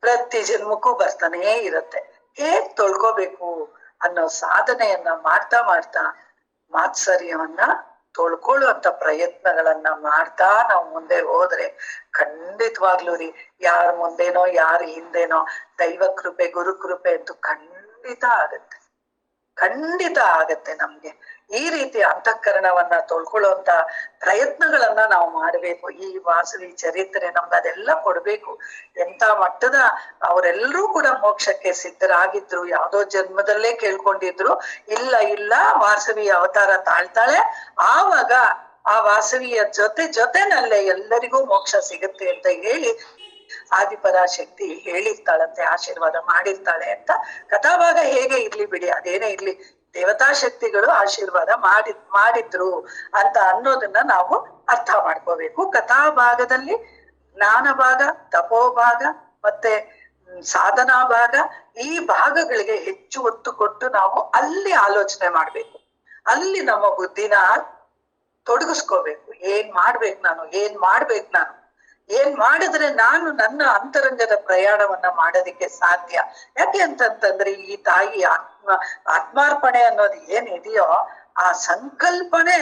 ಪ್ರತಿ ಜನ್ಮಕ್ಕೂ ಬರ್ತಾನೇ ಇರುತ್ತೆ. ಹೇಗ್ ತೊಳ್ಕೋಬೇಕು ಅನ್ನೋ ಸಾಧನೆಯನ್ನ ಮಾಡ್ತಾ ಮಾಡ್ತಾ ಮಾತ್ಸರ್ಯವನ್ನ ತೊಳ್ಕೊಳ್ಳುವಂತ ಪ್ರಯತ್ನಗಳನ್ನ ಮಾಡ್ತಾ ನಾವು ಮುಂದೆ ಹೋದ್ರೆ ಖಂಡಿತವಾಗ್ಲೂ ಯಾರ ಮುಂದೇನೋ ಯಾರ ಹಿಂದೆನೋ ದೈವ ಕೃಪೆ ಗುರು ಕೃಪೆ ಅಂತೂ ಖಂಡಿತ ಆಗತ್ತೆ, ಖಂಡಿತ ಆಗತ್ತೆ ನಮ್ಗೆ. ಈ ರೀತಿ ಅಂತಃಕರಣವನ್ನ ತೊಳ್ಕೊಳ್ಳುವಂತ ಪ್ರಯತ್ನಗಳನ್ನ ನಾವು ಮಾಡ್ಬೇಕು. ಈ ವಾಸವಿ ಚರಿತ್ರೆ ನಮ್ಗೆ ಅದೆಲ್ಲ ಕೊಡ್ಬೇಕು. ಎಂತ ಮಟ್ಟದ ಅವರೆಲ್ಲರೂ ಕೂಡ ಮೋಕ್ಷಕ್ಕೆ ಸಿದ್ಧರಾಗಿದ್ರು, ಯಾವ್ದೋ ಜನ್ಮದಲ್ಲೇ ಕೇಳ್ಕೊಂಡಿದ್ರು. ಇಲ್ಲ ವಾಸವಿ ಅವತಾರ ತಾಳ್ತಾಳೆ, ಆವಾಗ ಆ ವಾಸವಿಯ ಜೊತೆನಲ್ಲೇ ಎಲ್ಲರಿಗೂ ಮೋಕ್ಷ ಸಿಗುತ್ತೆ ಅಂತ ಹೇಳಿ ಆದಿಪರಾಶಕ್ತಿ ಹೇಳಿರ್ತಾಳಂತೆ, ಆಶೀರ್ವಾದ ಮಾಡಿರ್ತಾಳೆ ಅಂತ. ಕಥಾಭಾಗ ಹೇಗೆ ಇರ್ಲಿ ಬಿಡಿ, ಅದೇನೇ ಇರ್ಲಿ, ದೇವತಾ ಶಕ್ತಿಗಳು ಆಶೀರ್ವಾದ ಮಾಡಿದ್ರು ಅಂತ ಅನ್ನೋದನ್ನ ನಾವು ಅರ್ಥ ಮಾಡ್ಕೋಬೇಕು. ಕಥಾಭಾಗದಲ್ಲಿ ಜ್ಞಾನ ಭಾಗ, ತಪೋಭಾಗ ಮತ್ತೆ ಸಾಧನಾ ಭಾಗ, ಈ ಭಾಗಗಳಿಗೆ ಹೆಚ್ಚು ಒತ್ತು ಕೊಟ್ಟು ನಾವು ಅಲ್ಲಿ ಆಲೋಚನೆ ಮಾಡ್ಬೇಕು, ಅಲ್ಲಿ ನಮ್ಮ ಬುದ್ಧಿನ ತೊಡಗಿಸ್ಕೋಬೇಕು. ಏನ್ ಮಾಡ್ಬೇಕು ನಾನು, ಏನ್ ಮಾಡಿದ್ರೆ ನಾನು ನನ್ನ ಅಂತರಂಗದ ಪ್ರಯಾಣವನ್ನ ಮಾಡೋದಿಕ್ಕೆ ಸಾಧ್ಯ. ಯಾಕೆ ಅಂತಂತಂದ್ರೆ ಈ ತಾಯಿ ಆತ್ಮಾರ್ಪಣೆ ಅನ್ನೋದು ಏನಿದೆಯೋ ಆ ಸಂಕಲ್ಪನೆ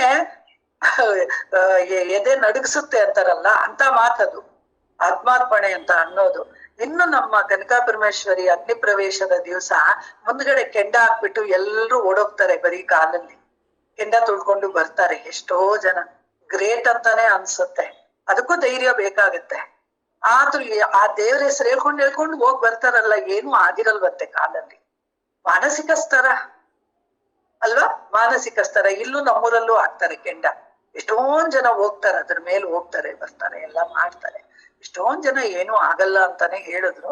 ಎದೆ ನಡುಗಿಸುತ್ತೆ ಅಂತಾರಲ್ಲ, ಅಂತ ಮಾತದು ಆತ್ಮಾರ್ಪಣೆ ಅಂತ ಅನ್ನೋದು. ಇನ್ನು ನಮ್ಮ ಕನಕಾ ಪರಮೇಶ್ವರಿ ಅಗ್ನಿ ಪ್ರವೇಶದ ದಿವಸ ಮುಂದ್ಗಡೆ ಕೆಂಡ ಹಾಕ್ಬಿಟ್ಟು ಎಲ್ರೂ ಓಡೋಗ್ತಾರೆ, ಬರೀ ಕಾಲಲ್ಲಿ ಕೆಂಡ ತುಳ್ಕೊಂಡು ಬರ್ತಾರೆ. ಎಷ್ಟೋ ಜನ ಗ್ರೇಟ್ ಅಂತಾನೆ ಅನ್ಸುತ್ತೆ. ಅದಕ್ಕೂ ಧೈರ್ಯ ಬೇಕಾಗತ್ತೆ. ಆದ್ರೂ ಆ ದೇವ್ರ ಹೆಸರು ಹೇಳ್ಕೊಂಡು ಹೋಗ್ ಬರ್ತಾರಲ್ಲ, ಏನು ಆಗಿರಲ್ವಂತೆ ಕಾಲಲ್ಲಿ. ಮಾನಸಿಕ ಸ್ತರ ಅಲ್ವಾ, ಮಾನಸಿಕ ಸ್ತರ. ಇಲ್ಲೂ ನಮ್ಮೂರಲ್ಲೂ ಆಗ್ತಾರೆ ಕೆಂಡ. ಎಷ್ಟೊಂದ್ ಜನ ಹೋಗ್ತಾರೆ, ಅದ್ರ ಮೇಲೆ ಹೋಗ್ತಾರೆ ಬರ್ತಾರೆ ಎಲ್ಲ ಮಾಡ್ತಾರೆ. ಎಷ್ಟೊಂದ್ ಜನ ಏನೂ ಆಗಲ್ಲ ಅಂತಾನೆ ಹೇಳಿದ್ರು.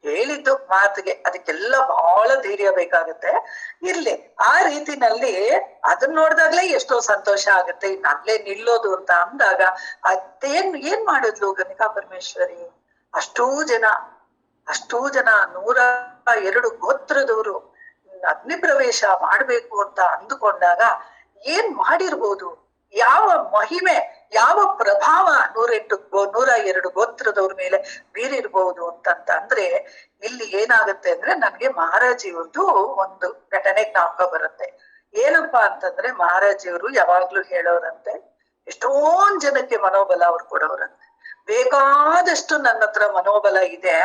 ಹೇಳಿದ್ದು ಮಾತಿಗೆ ಅದಕ್ಕೆಲ್ಲ ಬಹಳ ಧೈರ್ಯ ಬೇಕಾಗತ್ತೆ. ಇರ್ಲಿ, ಆ ರೀತಿನಲ್ಲಿ ಅದನ್ನ ನೋಡ್ದಾಗ್ಲೇ ಎಷ್ಟೋ ಸಂತೋಷ ಆಗುತ್ತೆ. ಇನ್ನು ಅಲ್ಲೇ ನಿಲ್ಲೋದು ಅಂತ ಅಂದಾಗ ಏನ್ ಮಾಡಿದ್ಲು ಗಂಗಾ ಪರಮೇಶ್ವರಿ? ಅಷ್ಟೂ ಜನ 102 ಗೋತ್ರದವರು ಅಗ್ನಿ ಪ್ರವೇಶ ಮಾಡ್ಬೇಕು ಅಂತ ಅಂದುಕೊಂಡಾಗ ಏನ್ ಮಾಡಿರ್ಬೋದು? ಯಾವ ಮಹಿಮೆ, ಯಾವ ಪ್ರಭಾವ 102 ಗೋತ್ರದವ್ರ ಮೇಲೆ ಬೀರಿರ್ಬಹುದು ಅಂದ್ರೆ ಇಲ್ಲಿ ಏನಾಗುತ್ತೆ ಅಂದ್ರೆ ನನ್ಗೆ ಮಹಾರಾಜಿಯವ್ರದ್ದು ಒಂದು ಘಟನೆ ಜ್ಞಾಪಕ ಬರುತ್ತೆ. ಏನಪ್ಪಾ ಅಂತಂದ್ರೆ ಮಹಾರಾಜಿಯವರು ಯಾವಾಗ್ಲೂ ಹೇಳೋರಂತೆ, ಎಷ್ಟೊಂದ್ ಜನಕ್ಕೆ ಮನೋಬಲ ಅವ್ರು ಕೊಡೋರಂತೆ. ಬೇಕಾದಷ್ಟು ನನ್ನ ಹತ್ರ ಮನೋಬಲ ಇದೆ,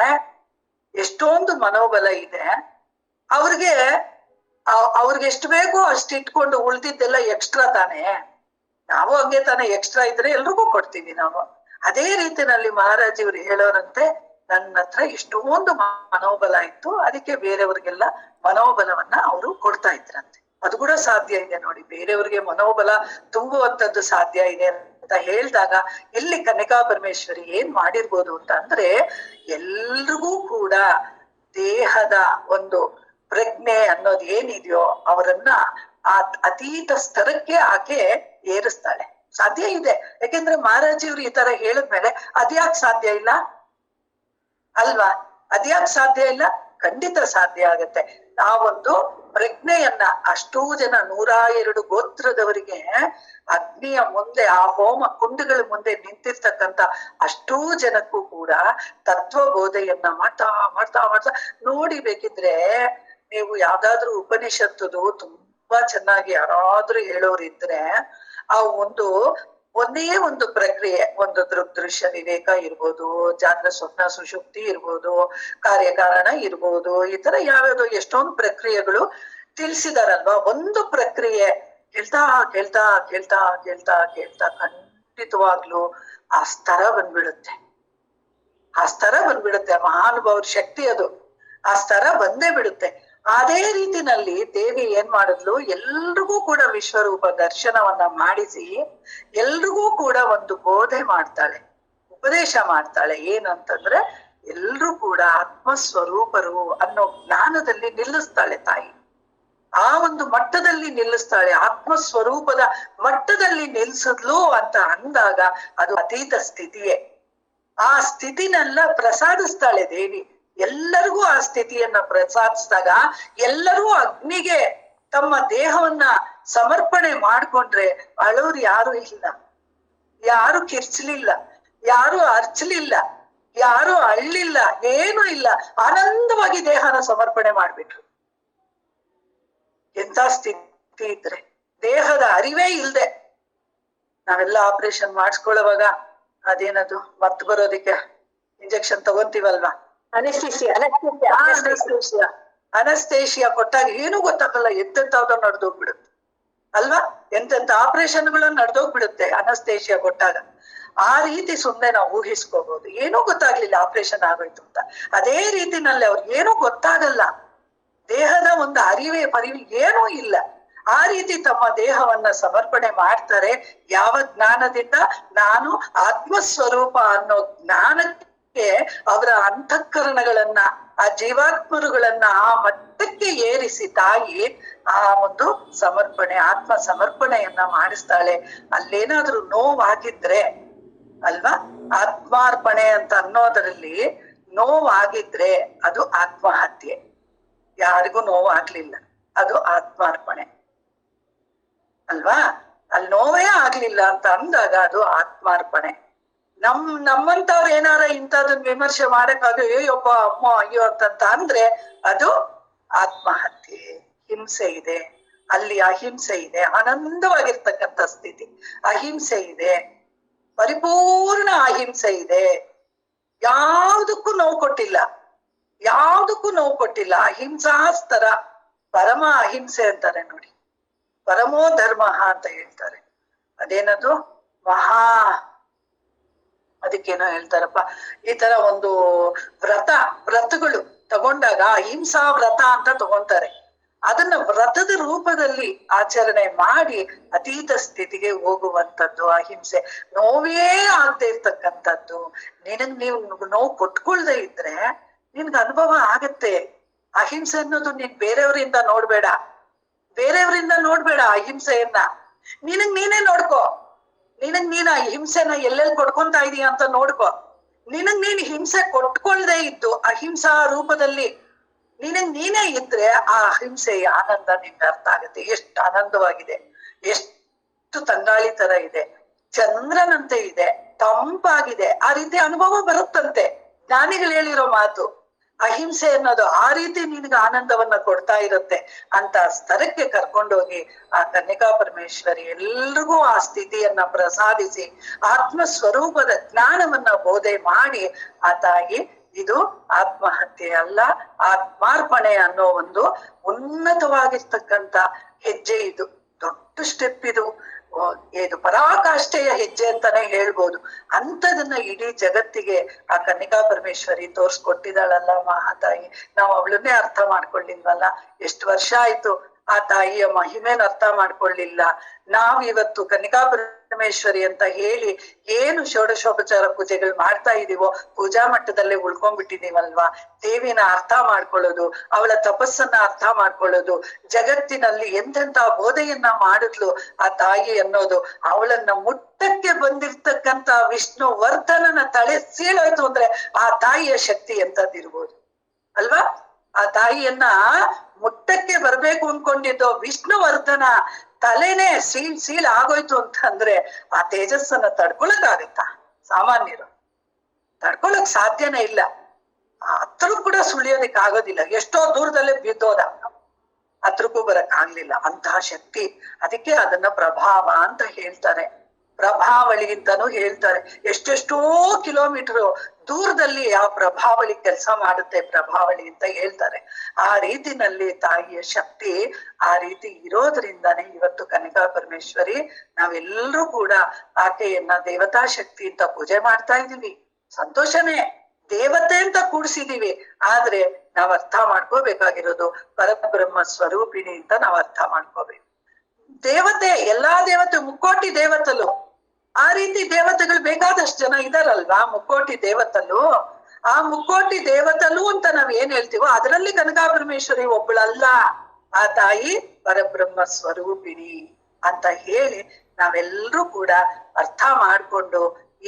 ಎಷ್ಟೊಂದು ಮನೋಬಲ ಇದೆ. ಅವ್ರಿಗೆ ಎಷ್ಟು ಬೇಕೋ ಅಷ್ಟು ಇಟ್ಕೊಂಡು ಉಳ್ದಿದ್ದೆಲ್ಲ ಎಕ್ಸ್ಟ್ರಾ ತಾನೇ. ನಾವು ಹಂಗೆ ತಾನೇ, ಎಕ್ಸ್ಟ್ರಾ ಇದ್ರೆ ಎಲ್ರಿಗೂ ಕೊಡ್ತೀವಿ ನಾವು. ಅದೇ ರೀತಿನಲ್ಲಿ ಮಹಾರಾಜಿಯವ್ರು ಹೇಳೋರಂತೆ, ನನ್ನ ಹತ್ರ ಇಷ್ಟೊಂದು ಮನೋಬಲ ಇತ್ತು, ಅದಕ್ಕೆ ಬೇರೆಯವ್ರಿಗೆಲ್ಲ ಮನೋಬಲವನ್ನ ಅವರು ಕೊಡ್ತಾ ಇದ್ರಂತೆ. ಅದು ಕೂಡ ಸಾಧ್ಯ ಇದೆ ನೋಡಿ, ಬೇರೆಯವ್ರಿಗೆ ಮನೋಬಲ ತುಂಬುವಂಥದ್ದು ಸಾಧ್ಯ ಇದೆ ಅಂತ ಹೇಳಿದಾಗ ಇಲ್ಲಿ ಕನ್ಯಕಾ ಪರಮೇಶ್ವರಿ ಏನ್ ಮಾಡಿರ್ಬೋದು ಅಂತ ಅಂದ್ರೆ, ಎಲ್ರಿಗೂ ಕೂಡ ದೇಹದ ಒಂದು ಪ್ರಜ್ಞೆ ಅನ್ನೋದು ಏನಿದೆಯೋ ಅವರನ್ನ ಆ ಅತೀತ ಸ್ತರಕ್ಕೆ ಆಕೆ ಏರಿಸ್ತಾಳೆ. ಸಾಧ್ಯ ಇದೆ, ಯಾಕೆಂದ್ರೆ ಮಹಾರಾಜಿಯವ್ರು ಈ ತರ ಹೇಳಿದ್ಮೇಲೆ ಅದ್ಯಾಕ್ ಸಾಧ್ಯ ಇಲ್ಲ ಅಲ್ವಾ? ಅದ್ಯಾಕ್ ಸಾಧ್ಯ ಇಲ್ಲ? ಖಂಡಿತ ಸಾಧ್ಯ ಆಗತ್ತೆ. ಆ ಒಂದು ಪ್ರಜ್ಞೆಯನ್ನ ಅಷ್ಟೂ ಜನ 102 ಗೋತ್ರದವರಿಗೆ ಅಗ್ನಿಯ ಮುಂದೆ, ಆ ಹೋಮ ಕುಂಡಗಳ ಮುಂದೆ ನಿಂತಿರ್ತಕ್ಕಂಥ ಅಷ್ಟೂ ಜನಕ್ಕೂ ಕೂಡ ತತ್ವಬೋಧೆಯನ್ನ ಮಾಡ್ತಾ ಮಾಡ್ತಾ ಮಾಡ್ತಾ ನೋಡಿ. ಬೇಕಿದ್ರೆ ನೀವು ಯಾವ್ದಾದ್ರು ಉಪನಿಷತ್ತದು ತುಂಬಾ ಚೆನ್ನಾಗಿ ಯಾರಾದ್ರೂ ಹೇಳೋರಿದ್ರೆ ಆ ಒಂದೇ ಒಂದು ಪ್ರಕ್ರಿಯೆ, ಒಂದು ದೃಗ್ದೃಶ್ಯ ವಿವೇಕ ಇರ್ಬೋದು, ಜಾಗ್ರ ಸ್ವಪ್ನ ಸುಷುಪ್ತಿ ಇರ್ಬೋದು, ಕಾರ್ಯಕಾರಣ ಇರ್ಬೋದು, ಈ ತರ ಯಾವ್ಯಾವ್ದು ಎಷ್ಟೊಂದು ಪ್ರಕ್ರಿಯೆಗಳು ತಿಳಿಸಿದಾರಲ್ವಾ. ಒಂದು ಪ್ರಕ್ರಿಯೆ ಕೇಳ್ತಾ ಕೇಳ್ತಾ ಕೇಳ್ತಾ ಕೇಳ್ತಾ ಕೇಳ್ತಾ ಖಂಡಿತವಾಗ್ಲು ಆ ಸ್ತರ ಬಂದ್ಬಿಡುತ್ತೆ. ಮಹಾನುಭಾವ್ರ ಶಕ್ತಿ ಅದು. ಆ ಸ್ತರ ಬಂದೇ ಬಿಡುತ್ತೆ. ಅದೇ ರೀತಿನಲ್ಲಿ ದೇವಿ ಏನ್ ಮಾಡಿದ್ಲು, ಎಲ್ರಿಗೂ ಕೂಡ ವಿಶ್ವರೂಪ ದರ್ಶನವನ್ನ ಮಾಡಿಸಿ ಎಲ್ರಿಗೂ ಕೂಡ ಒಂದು ಬೋಧೆ ಮಾಡ್ತಾಳೆ, ಉಪದೇಶ ಮಾಡ್ತಾಳೆ. ಏನಂತಂದ್ರೆ ಎಲ್ರೂ ಕೂಡ ಆತ್ಮಸ್ವರೂಪರು ಅನ್ನೋ ಜ್ಞಾನದಲ್ಲಿ ನಿಲ್ಲಿಸ್ತಾಳೆ ತಾಯಿ. ಆ ಒಂದು ಮಟ್ಟದಲ್ಲಿ ನಿಲ್ಲಿಸ್ತಾಳೆ, ಆತ್ಮಸ್ವರೂಪದ ಮಟ್ಟದಲ್ಲಿ ನಿಲ್ಸಿದ್ಲು ಅಂತ ಅಂದಾಗ ಅದು ಅತೀತ ಸ್ಥಿತಿಯೇ. ಆ ಸ್ಥಿತಿನೆಲ್ಲ ಪ್ರಸಾದಿಸ್ತಾಳೆ ದೇವಿ. ಎಲ್ಲರಿಗೂ ಆ ಸ್ಥಿತಿಯನ್ನ ಪ್ರಸಾದಿಸಿದಾಗ ಎಲ್ಲರೂ ಅಗ್ನಿಗೆ ತಮ್ಮ ದೇಹವನ್ನ ಸಮರ್ಪಣೆ ಮಾಡ್ಕೊಂಡ್ರೆ ಅಳೋರು ಯಾರು ಇಲ್ಲ, ಯಾರು ಕಿರ್ಚಲಿಲ್ಲ, ಯಾರು ಅರ್ಚಲಿಲ್ಲ, ಯಾರು ಅಳ್ಳಿಲ್ಲ, ಏನೂ ಇಲ್ಲ. ಆನಂದವಾಗಿ ದೇಹನ ಸಮರ್ಪಣೆ ಮಾಡ್ಬಿಟ್ರು. ಎಂತ ಸ್ಥಿತಿ ಇದ್ರೆ, ದೇಹದ ಅರಿವೇ ಇಲ್ದೆ ನಾವೆಲ್ಲ ಆಪರೇಷನ್ ಮಾಡಿಸ್ಕೊಳ್ಳುವಾಗ ಅದೇನದು ಮರ್ತು ಬರೋದಿಕ್ಕೆ ಇಂಜೆಕ್ಷನ್ ತಗೊಂತೀವಲ್ವಾ, ಅನಸ್ತೇಶಿಯಾ ಕೊಟ್ಟಾಗ ಏನೂ ಗೊತ್ತಾಗಲ್ಲ, ಎಂತೆಂತಾವ್ದೋ ನಡೆದೋಗ್ಬಿಡುತ್ತೆ ಅಲ್ವಾ. ಎಂತೆಂತ ಆಪರೇಷನ್ಗಳು ನಡೆದೋಗ್ಬಿಡುತ್ತೆ ಅನಸ್ತೇಶಿಯಾ ಕೊಟ್ಟಾಗ. ಆ ರೀತಿ ಸುಮ್ನೆ ನಾವು ಊಹಿಸ್ಕೋಬಹುದು, ಏನೂ ಗೊತ್ತಾಗ್ಲಿಲ್ಲ ಆಪರೇಷನ್ ಆಗೋಯ್ತು ಅಂತ. ಅದೇ ರೀತಿನಲ್ಲಿ ಅವ್ರಿಗೆ ಏನೂ ಗೊತ್ತಾಗಲ್ಲ, ದೇಹದ ಒಂದು ಪರಿವಿ ಏನೂ ಇಲ್ಲ. ಆ ರೀತಿ ತಮ್ಮ ದೇಹವನ್ನ ಸಮರ್ಪಣೆ ಮಾಡ್ತಾರೆ. ಯಾವ ಜ್ಞಾನದಿಂದ? ನಾನು ಆತ್ಮಸ್ವರೂಪ ಅನ್ನೋ ಜ್ಞಾನಕ್ಕೆ ಅವರ ಅಂತಃಕರಣಗಳನ್ನ, ಆ ಜೀವಾತ್ಮರುಗಳನ್ನ ಆ ಮಟ್ಟಕ್ಕೆ ಏರಿಸಿ ತಾಯಿ ಆ ಒಂದು ಸಮರ್ಪಣೆ, ಆತ್ಮ ಸಮರ್ಪಣೆಯನ್ನ ಮಾಡಿಸ್ತಾಳೆ. ಅಲ್ಲೇನಾದ್ರೂ ನೋವಾಗಿದ್ರೆ ಅಲ್ವಾ, ಆತ್ಮಾರ್ಪಣೆ ಅಂತ ಅನ್ನೋದರಲ್ಲಿ ನೋವಾಗಿದ್ರೆ ಅದು ಆತ್ಮಹತ್ಯೆ. ಯಾರಿಗೂ ನೋವಾಗ್ಲಿಲ್ಲ, ಅದು ಆತ್ಮಾರ್ಪಣೆ ಅಲ್ವಾ. ಅಲ್ಲಿ ನೋವೇ ಆಗ್ಲಿಲ್ಲ ಅಂತ ಅಂದಾಗ ಅದು ಆತ್ಮಾರ್ಪಣೆ. ನಮ್ಮಂತವ್ರು ಏನಾರ ಇಂಥದನ್ನ ವಿಮರ್ಶೆ ಮಾಡಕ್ಕಾಗ ಅಯ್ಯಪ್ಪ ಅಮ್ಮ ಅಯ್ಯೋ ಅಂತಂತ ಅಂದ್ರೆ ಅದು ಆತ್ಮಹತ್ಯೆ. ಹಿಂಸೆ ಇದೆ ಅಲ್ಲಿ, ಅಹಿಂಸೆ ಇದೆ, ಆನಂದವಾಗಿರ್ತಕ್ಕಂಥ ಸ್ಥಿತಿ. ಅಹಿಂಸೆ ಇದೆ, ಪರಿಪೂರ್ಣ ಅಹಿಂಸೆ ಇದೆ. ಯಾವುದಕ್ಕೂ ನೋವು ಕೊಟ್ಟಿಲ್ಲ, ಯಾವುದಕ್ಕೂ ನೋವು ಕೊಟ್ಟಿಲ್ಲ. ಅಹಿಂಸಾಸ್ತರ ಪರಮ ಅಹಿಂಸೆ ಅಂತಾರೆ ನೋಡಿ, ಪರಮೋ ಧರ್ಮ ಅಂತ ಹೇಳ್ತಾರೆ. ಅದೇನದು ಅದಕ್ಕೇನೋ ಹೇಳ್ತಾರಪ್ಪ, ಈ ತರ ಒಂದು ವ್ರತಗಳು ತಗೊಂಡಾಗ ಅಹಿಂಸಾ ವ್ರತ ಅಂತ ತಗೊಂತಾರೆ. ಅದನ್ನ ವ್ರತದ ರೂಪದಲ್ಲಿ ಆಚರಣೆ ಮಾಡಿ ಅತೀತ ಸ್ಥಿತಿಗೆ ಹೋಗುವಂಥದ್ದು ಅಹಿಂಸೆ. ನೋವೇ ಆಗದೆ ಇರ್ತಕ್ಕಂಥದ್ದು. ನೀವು ನೋವು ಕೊಟ್ಕೊಳ್ದೆ ಇದ್ರೆ ನಿನ್ಗ ಅನುಭವ ಆಗತ್ತೆ. ಅಹಿಂಸೆ ಅನ್ನೋದು ನೀನ್ ಬೇರೆಯವರಿಂದ ನೋಡ್ಬೇಡ, ಬೇರೆಯವರಿಂದ ನೋಡ್ಬೇಡ ಅಹಿಂಸೆಯನ್ನ. ನಿನಗ್ ನೀನೇ ನೋಡ್ಕೋ. ನಿನಗ್ ನೀನ್ ಆ ಹಿಂಸೆನ ಎಲ್ಲೆಲ್ಲಿ ಕೊಡ್ಕೊಂತ ಇದೀಯ ಅಂತ ನೋಡ್ಕೋ. ನಿನಗ್ ನೀನ್ ಹಿಂಸೆ ಕೊಟ್ಕೊಳ್ದೆ ಇದ್ದು ಅಹಿಂಸಾ ರೂಪದಲ್ಲಿ ನಿನಗ್ ನೀನೇ ಇದ್ರೆ ಆ ಅಹಿಂಸೆಯ ಆನಂದ ನಿಮ್ಗೆ ಅರ್ಥ ಆಗುತ್ತೆ. ಎಷ್ಟು ಆನಂದವಾಗಿದೆ, ಎಷ್ಟು ತಂಗಾಳಿ ತರ ಇದೆ, ಚಂದ್ರನಂತೆ ಇದೆ, ತಂಪಾಗಿದೆ. ಆ ರೀತಿ ಅನುಭವ ಬರುತ್ತಂತೆ. ಜ್ಞಾನಿಗಳು ಹೇಳಿರೋ ಮಾತು. ಅಹಿಂಸೆ ಅನ್ನೋದು ಆ ರೀತಿ ನಿನಗೆ ಆನಂದವನ್ನ ಕೊಡ್ತಾ ಇರುತ್ತೆ ಅಂತ ಸ್ತರಕ್ಕೆ ಕರ್ಕೊಂಡೋಗಿ ಆ ಕನ್ಯಕಾ ಪರಮೇಶ್ವರಿ ಎಲ್ರಿಗೂ ಆ ಸ್ಥಿತಿಯನ್ನ ಪ್ರಸಾದಿಸಿ ಆತ್ಮ ಸ್ವರೂಪದ ಜ್ಞಾನವನ್ನ ಬೋಧೆ ಮಾಡಿ ಆ ತಾಯಿ ಇದು ಆತ್ಮಹತ್ಯೆ ಅಲ್ಲ, ಆತ್ಮಾರ್ಪಣೆ ಅನ್ನೋ ಒಂದು ಉನ್ನತವಾಗಿರ್ತಕ್ಕಂಥ ಹೆಜ್ಜೆ. ಇದು ದೊಡ್ಡ ಸ್ಟೆಪ್. ಇದು ಪರಾಕಾಷ್ಠೆಯ ಹೆಜ್ಜೆ ಅಂತಾನೆ ಹೇಳ್ಬೋದು. ಅಂತದನ್ನ ಇಡೀ ಜಗತ್ತಿಗೆ ಆ ಕನ್ನಿಕಾ ಪರಮೇಶ್ವರಿ ತೋರ್ಸ್ಕೊಟ್ಟಿದ್ದಾಳಲ್ಲ ಮಹಾತಾಯಿ. ನಾವು ಅವಳನ್ನೇ ಅರ್ಥ ಮಾಡ್ಕೊಳ್ಳಿಲ್ವಲ್ಲ. ಎಷ್ಟು ವರ್ಷ ಆಯ್ತು ಆ ತಾಯಿಯ ಮಹಿಮೆನ ಅರ್ಥ ಮಾಡ್ಕೊಳ್ಳಿಲ್ಲ. ನಾವಿವತ್ತು ಕನ್ನಿಕಾ ಪರಮೇಶ್ವರಿ ಅಂತ ಹೇಳಿ ಏನು ಷೋಡಶೋಪಚಾರ ಪೂಜೆಗಳು ಮಾಡ್ತಾ ಇದೀವೋ ಪೂಜಾ ಮಟ್ಟದಲ್ಲೇ ಉಳ್ಕೊಂಡ್ಬಿಟ್ಟಿದೀವಲ್ವಾ. ದೇವಿನ ಅರ್ಥ ಮಾಡ್ಕೊಳ್ಳೋದು, ಅವಳ ತಪಸ್ಸನ್ನ ಅರ್ಥ ಮಾಡ್ಕೊಳ್ಳೋದು, ಜಗತ್ತಿನಲ್ಲಿ ಎಂತೆಂತ ಬೋಧೆಯನ್ನ ಮಾಡಿದ್ಲು ಆ ತಾಯಿ ಅನ್ನೋದು, ಅವಳನ್ನ ಮುಟ್ಟಕ್ಕೆ ಬಂದಿರ್ತಕ್ಕಂತ ವಿಷ್ಣು ವರ್ಧನನ ತಲೆ ಸೀಳೋಯ್ತು ಅಂದ್ರೆ ಆ ತಾಯಿಯ ಶಕ್ತಿ ಎಂತದಿರ್ಬೋದು ಅಲ್ವಾ. ಆ ತಾಯಿಯನ್ನ ಮುಟ್ಟಕ್ಕೆ ಬರ್ಬೇಕು ಅನ್ಕೊಂಡಿದ್ದೋ ವಿಷ್ಣುವರ್ಧನ ತಲೆನೇ ಸೀಳ್ ಆಗೋಯ್ತು ಅಂತ ಅಂದ್ರೆ ಆ ತೇಜಸ್ಸನ್ನ ತಡ್ಕೊಳಕ್ ಸಾಮಾನ್ಯರು ತಡ್ಕೊಳಕ್ ಸಾಧ್ಯನೇ ಇಲ್ಲ. ಹತ್ರ ಕೂಡ ಸುಳಿಯೋದಿಕ್ ಆಗೋದಿಲ್ಲ. ಎಷ್ಟೋ ದೂರದಲ್ಲೇ ಬಿದ್ದೋದ, ಹತ್ರಕ್ಕೂ ಬರಕ್ ಆಗ್ಲಿಲ್ಲ. ಅಂತಹ ಶಕ್ತಿ. ಅದಕ್ಕೆ ಅದನ್ನ ಪ್ರಭಾವ ಅಂತ ಹೇಳ್ತಾರೆ, ಪ್ರಭಾವಳಿ ಅಂತಾನು ಹೇಳ್ತಾರೆ. ಎಷ್ಟೆಷ್ಟೋ ಕಿಲೋಮೀಟರ್ ದೂರದಲ್ಲಿ ಆ ಪ್ರಭಾವಳಿ ಕೆಲಸ ಮಾಡುತ್ತೆ, ಪ್ರಭಾವಳಿ ಅಂತ ಹೇಳ್ತಾರೆ. ಆ ರೀತಿನಲ್ಲಿ ತಾಯಿಯ ಶಕ್ತಿ ಆ ರೀತಿ ಇರೋದ್ರಿಂದಾನೇ ಇವತ್ತು ಕನ್ನಿಕಾ ಪರಮೇಶ್ವರಿ ನಾವೆಲ್ಲರೂ ಕೂಡ ಆಕೆಯನ್ನ ದೇವತಾ ಶಕ್ತಿ ಅಂತ ಪೂಜೆ ಮಾಡ್ತಾ ಇದೀವಿ. ಸಂತೋಷನೇ, ದೇವತೆ ಅಂತ ಕೂಡ್ಸಿದೀವಿ. ಆದ್ರೆ ನಾವ್ ಅರ್ಥ ಮಾಡ್ಕೋಬೇಕಾಗಿರೋದು ಪರಬ್ರಹ್ಮ ಸ್ವರೂಪಿಣಿ ಅಂತ ನಾವ್ ಅರ್ಥ ಮಾಡ್ಕೋಬೇಕು. ದೇವತೆ, ಎಲ್ಲಾ ದೇವತೆ, ಮುಕ್ಕೋಟಿ ದೇವತಲು. ಆ ರೀತಿ ದೇವತೆಗಳು ಬೇಕಾದಷ್ಟು ಜನ ಇದಾರಲ್ವಾ ಮುಕ್ಕೋಟಿ ದೇವತಲು. ಆ ಮುಕ್ಕೋಟಿ ದೇವತಲು ಅಂತ ನಾವ್ ಏನ್ ಹೇಳ್ತೀವೋ ಅದರಲ್ಲಿ ಕನಕಾ ಪರಮೇಶ್ವರಿ ಒಬ್ಬಳಲ್ಲ. ಆ ತಾಯಿ ಪರಬ್ರಹ್ಮ ಸ್ವರೂಪಿಣಿ ಅಂತ ಹೇಳಿ ನಾವೆಲ್ಲರೂ ಕೂಡ ಅರ್ಥ ಮಾಡ್ಕೊಂಡು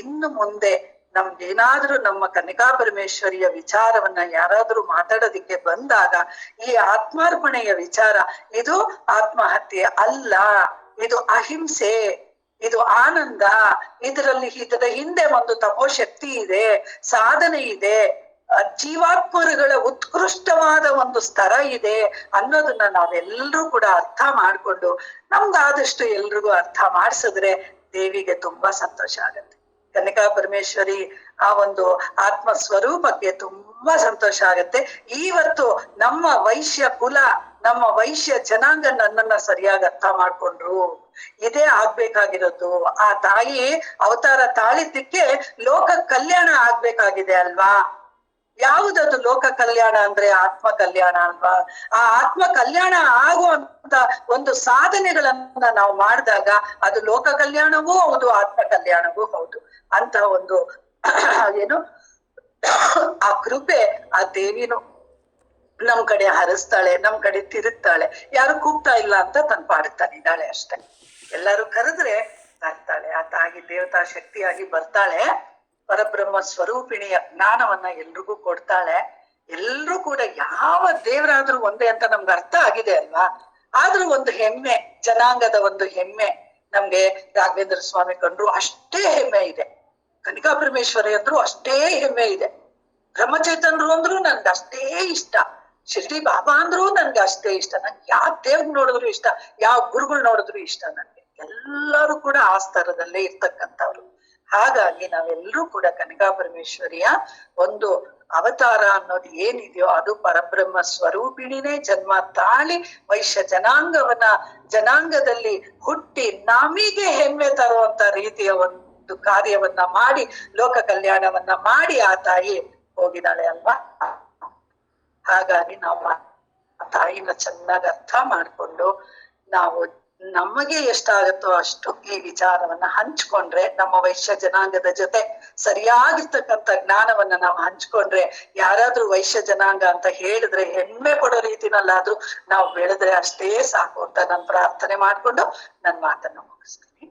ಇನ್ನು ಮುಂದೆ ನಮ್ಗೇನಾದ್ರೂ ನಮ್ಮ ಕನ್ನಿಕಾ ಪರಮೇಶ್ವರಿಯ ವಿಚಾರವನ್ನ ಯಾರಾದ್ರೂ ಮಾತಾಡೋದಿಕ್ಕೆ ಬಂದಾಗ ಈ ಆತ್ಮಾರ್ಪಣೆಯ ವಿಚಾರ, ಇದು ಆತ್ಮಹತ್ಯೆ ಅಲ್ಲ, ಇದು ಅಹಿಂಸೆ, ಇದು ಆನಂದ, ಇದರ ಹಿಂದೆ ಒಂದು ತಪೋಶಕ್ತಿ ಇದೆ, ಸಾಧನೆ ಇದೆ, ಜೀವಾತ್ಮರುಗಳ ಉತ್ಕೃಷ್ಟವಾದ ಒಂದು ಸ್ತರ ಇದೆ ಅನ್ನೋದನ್ನ ನಾವೆಲ್ಲರೂ ಕೂಡ ಅರ್ಥ ಮಾಡ್ಕೊಂಡು ನಮ್ಗಾದಷ್ಟು ಎಲ್ರಿಗೂ ಅರ್ಥ ಮಾಡ್ಸಿದ್ರೆ ದೇವಿಗೆ ತುಂಬಾ ಸಂತೋಷ ಆಗತ್ತೆ. ಕನ್ನಿಕಾ ಪರಮೇಶ್ವರಿ ಆ ಒಂದು ಆತ್ಮ ಸ್ವರೂಪಕ್ಕೆ ತುಂಬಾ ಸಂತೋಷ ಆಗತ್ತೆ. ಇವತ್ತು ನಮ್ಮ ವೈಶ್ಯ ಕುಲ, ನಮ್ಮ ವೈಶ್ಯ ಜನಾಂಗ ನನ್ನನ್ನ ಸರಿಯಾಗಿ ಅರ್ಥ ಮಾಡ್ಕೊಂಡ್ರು. ಇದೇ ಆಗ್ಬೇಕಾಗಿರೋದು. ಆ ತಾಯಿ ಅವತಾರ ತಾಳಿದ್ದಕ್ಕೆ ಲೋಕ ಕಲ್ಯಾಣ ಆಗ್ಬೇಕಾಗಿದೆ ಅಲ್ವಾ. ಯಾವುದದು ಲೋಕ ಕಲ್ಯಾಣ ಅಂದ್ರೆ ಆತ್ಮ ಕಲ್ಯಾಣ ಅಲ್ವಾ. ಆ ಆತ್ಮ ಕಲ್ಯಾಣ ಆಗುವಂತ ಒಂದು ಸಾಧನೆಗಳನ್ನ ನಾವು ಮಾಡಿದಾಗ ಅದು ಲೋಕ ಕಲ್ಯಾಣವೂ ಹೌದು, ಆತ್ಮ ಕಲ್ಯಾಣವೂ ಹೌದು. ಅಂತ ಒಂದು ಏನು ಆ ಕೃಪೆ ಆ ದೇವಿನು ನಮ್ ಕಡೆ ಹರಿಸ್ತಾಳೆ, ನಮ್ ಕಡೆ ತಿರುಗ್ತಾಳೆ. ಯಾರು ಕೂಗ್ತಾ ಇಲ್ಲ ಅಂತ ತನ್ ಪಾಡುತ್ತಾನಿದ್ದಾಳೆ ಅಷ್ಟೆ. ಎಲ್ಲಾರು ಕರೆದ್ರೆ ಬರ್ತಾಳೆ. ಆ ತಾಯಿ ದೇವತಾ ಶಕ್ತಿಯಾಗಿ ಬರ್ತಾಳೆ. ಪರಬ್ರಹ್ಮ ಸ್ವರೂಪಿಣಿಯ ಜ್ಞಾನವನ್ನ ಎಲ್ರಿಗೂ ಕೊಡ್ತಾಳೆ. ಎಲ್ರೂ ಕೂಡ ಯಾವ ದೇವರಾದ್ರೂ ಒಂದೇ ಅಂತ ನಮ್ಗೆ ಅರ್ಥ ಆಗಿದೆ ಅಲ್ವಾ. ಆದ್ರೂ ಒಂದು ಹೆಮ್ಮೆ, ಜನಾಂಗದ ಒಂದು ಹೆಮ್ಮೆ ನಮ್ಗೆ ರಾಘವೇಂದ್ರ ಸ್ವಾಮಿ ಕಂಡ್ರು ಅಷ್ಟೇ ಹೆಮ್ಮೆ ಇದೆ. ಕನ್ನಿಕಾ ಪರಮೇಶ್ವರಿ ಅಂದ್ರು ಅಷ್ಟೇ ಹೆಮ್ಮೆ ಇದೆ. ಬ್ರಹ್ಮಚೈತನ್ರು ಅಂದ್ರು ನನ್ಗೆ ಅಷ್ಟೇ ಇಷ್ಟ. ಶಿರ್ಡಿ ಬಾಬಾ ಅಂದ್ರು ನನ್ಗೆ ಅಷ್ಟೇ ಇಷ್ಟ. ನನ್ಗೆ ಯಾವ ದೇವ್ರ ನೋಡಿದ್ರು ಇಷ್ಟ, ಯಾವ ಗುರುಗಳು ನೋಡಿದ್ರು ಇಷ್ಟ. ನನ್ಗೆ ಎಲ್ಲರೂ ಕೂಡ ಆ ಸ್ತರದಲ್ಲೇ ಇರ್ತಕ್ಕಂಥವ್ರು. ಹಾಗಾಗಿ ನಾವೆಲ್ಲರೂ ಕೂಡ ಕನ್ನಿಕಾ ಪರಮೇಶ್ವರಿಯ ಒಂದು ಅವತಾರ ಅನ್ನೋದು ಏನಿದೆಯೋ ಅದು ಪರಬ್ರಹ್ಮ ಸ್ವರೂಪಿಣಿನೇ ಜನ್ಮ ತಾಳಿ ವೈಶ್ಯ ಜನಾಂಗದಲ್ಲಿ ಹುಟ್ಟಿ ನಮಗೆ ಹೆಮ್ಮೆ ತರುವಂತ ರೀತಿಯ ಒಂದು ಕಾರ್ಯವನ್ನ ಮಾಡಿ ಲೋಕ ಕಲ್ಯಾಣವನ್ನ ಮಾಡಿ ಆ ತಾಯಿ ಹೋಗಿದ್ದಾಳೆ ಅಲ್ವಾ. ಹಾಗಾಗಿ ನಾವು ಆ ತಾಯಿನ ಚೆನ್ನಾಗಿ ಅರ್ಥ ಮಾಡ್ಕೊಂಡು ನಾವು ನಮಗೆ ಎಷ್ಟಾಗತ್ತೋ ಅಷ್ಟು ಈ ವಿಚಾರವನ್ನ ಹಂಚ್ಕೊಂಡ್ರೆ, ನಮ್ಮ ವೈಶ್ಯ ಜನಾಂಗದ ಜೊತೆ ಸರಿಯಾಗಿರ್ತಕ್ಕಂಥ ಜ್ಞಾನವನ್ನ ನಾವು ಹಂಚ್ಕೊಂಡ್ರೆ, ಯಾರಾದ್ರೂ ವೈಶ್ಯ ಜನಾಂಗ ಅಂತ ಹೇಳಿದ್ರೆ ಹೆಮ್ಮೆ ಪಡೋ ರೀತಿನಲ್ಲಾದ್ರೂ ನಾವು ಬೆಳೆದ್ರೆ ಅಷ್ಟೇ ಸಾಕು ಅಂತ ನಾನು ಪ್ರಾರ್ಥನೆ ಮಾಡ್ಕೊಂಡು ನನ್ನ ಮಾತನ್ನ ಮುಗಿಸ್ತೀನಿ.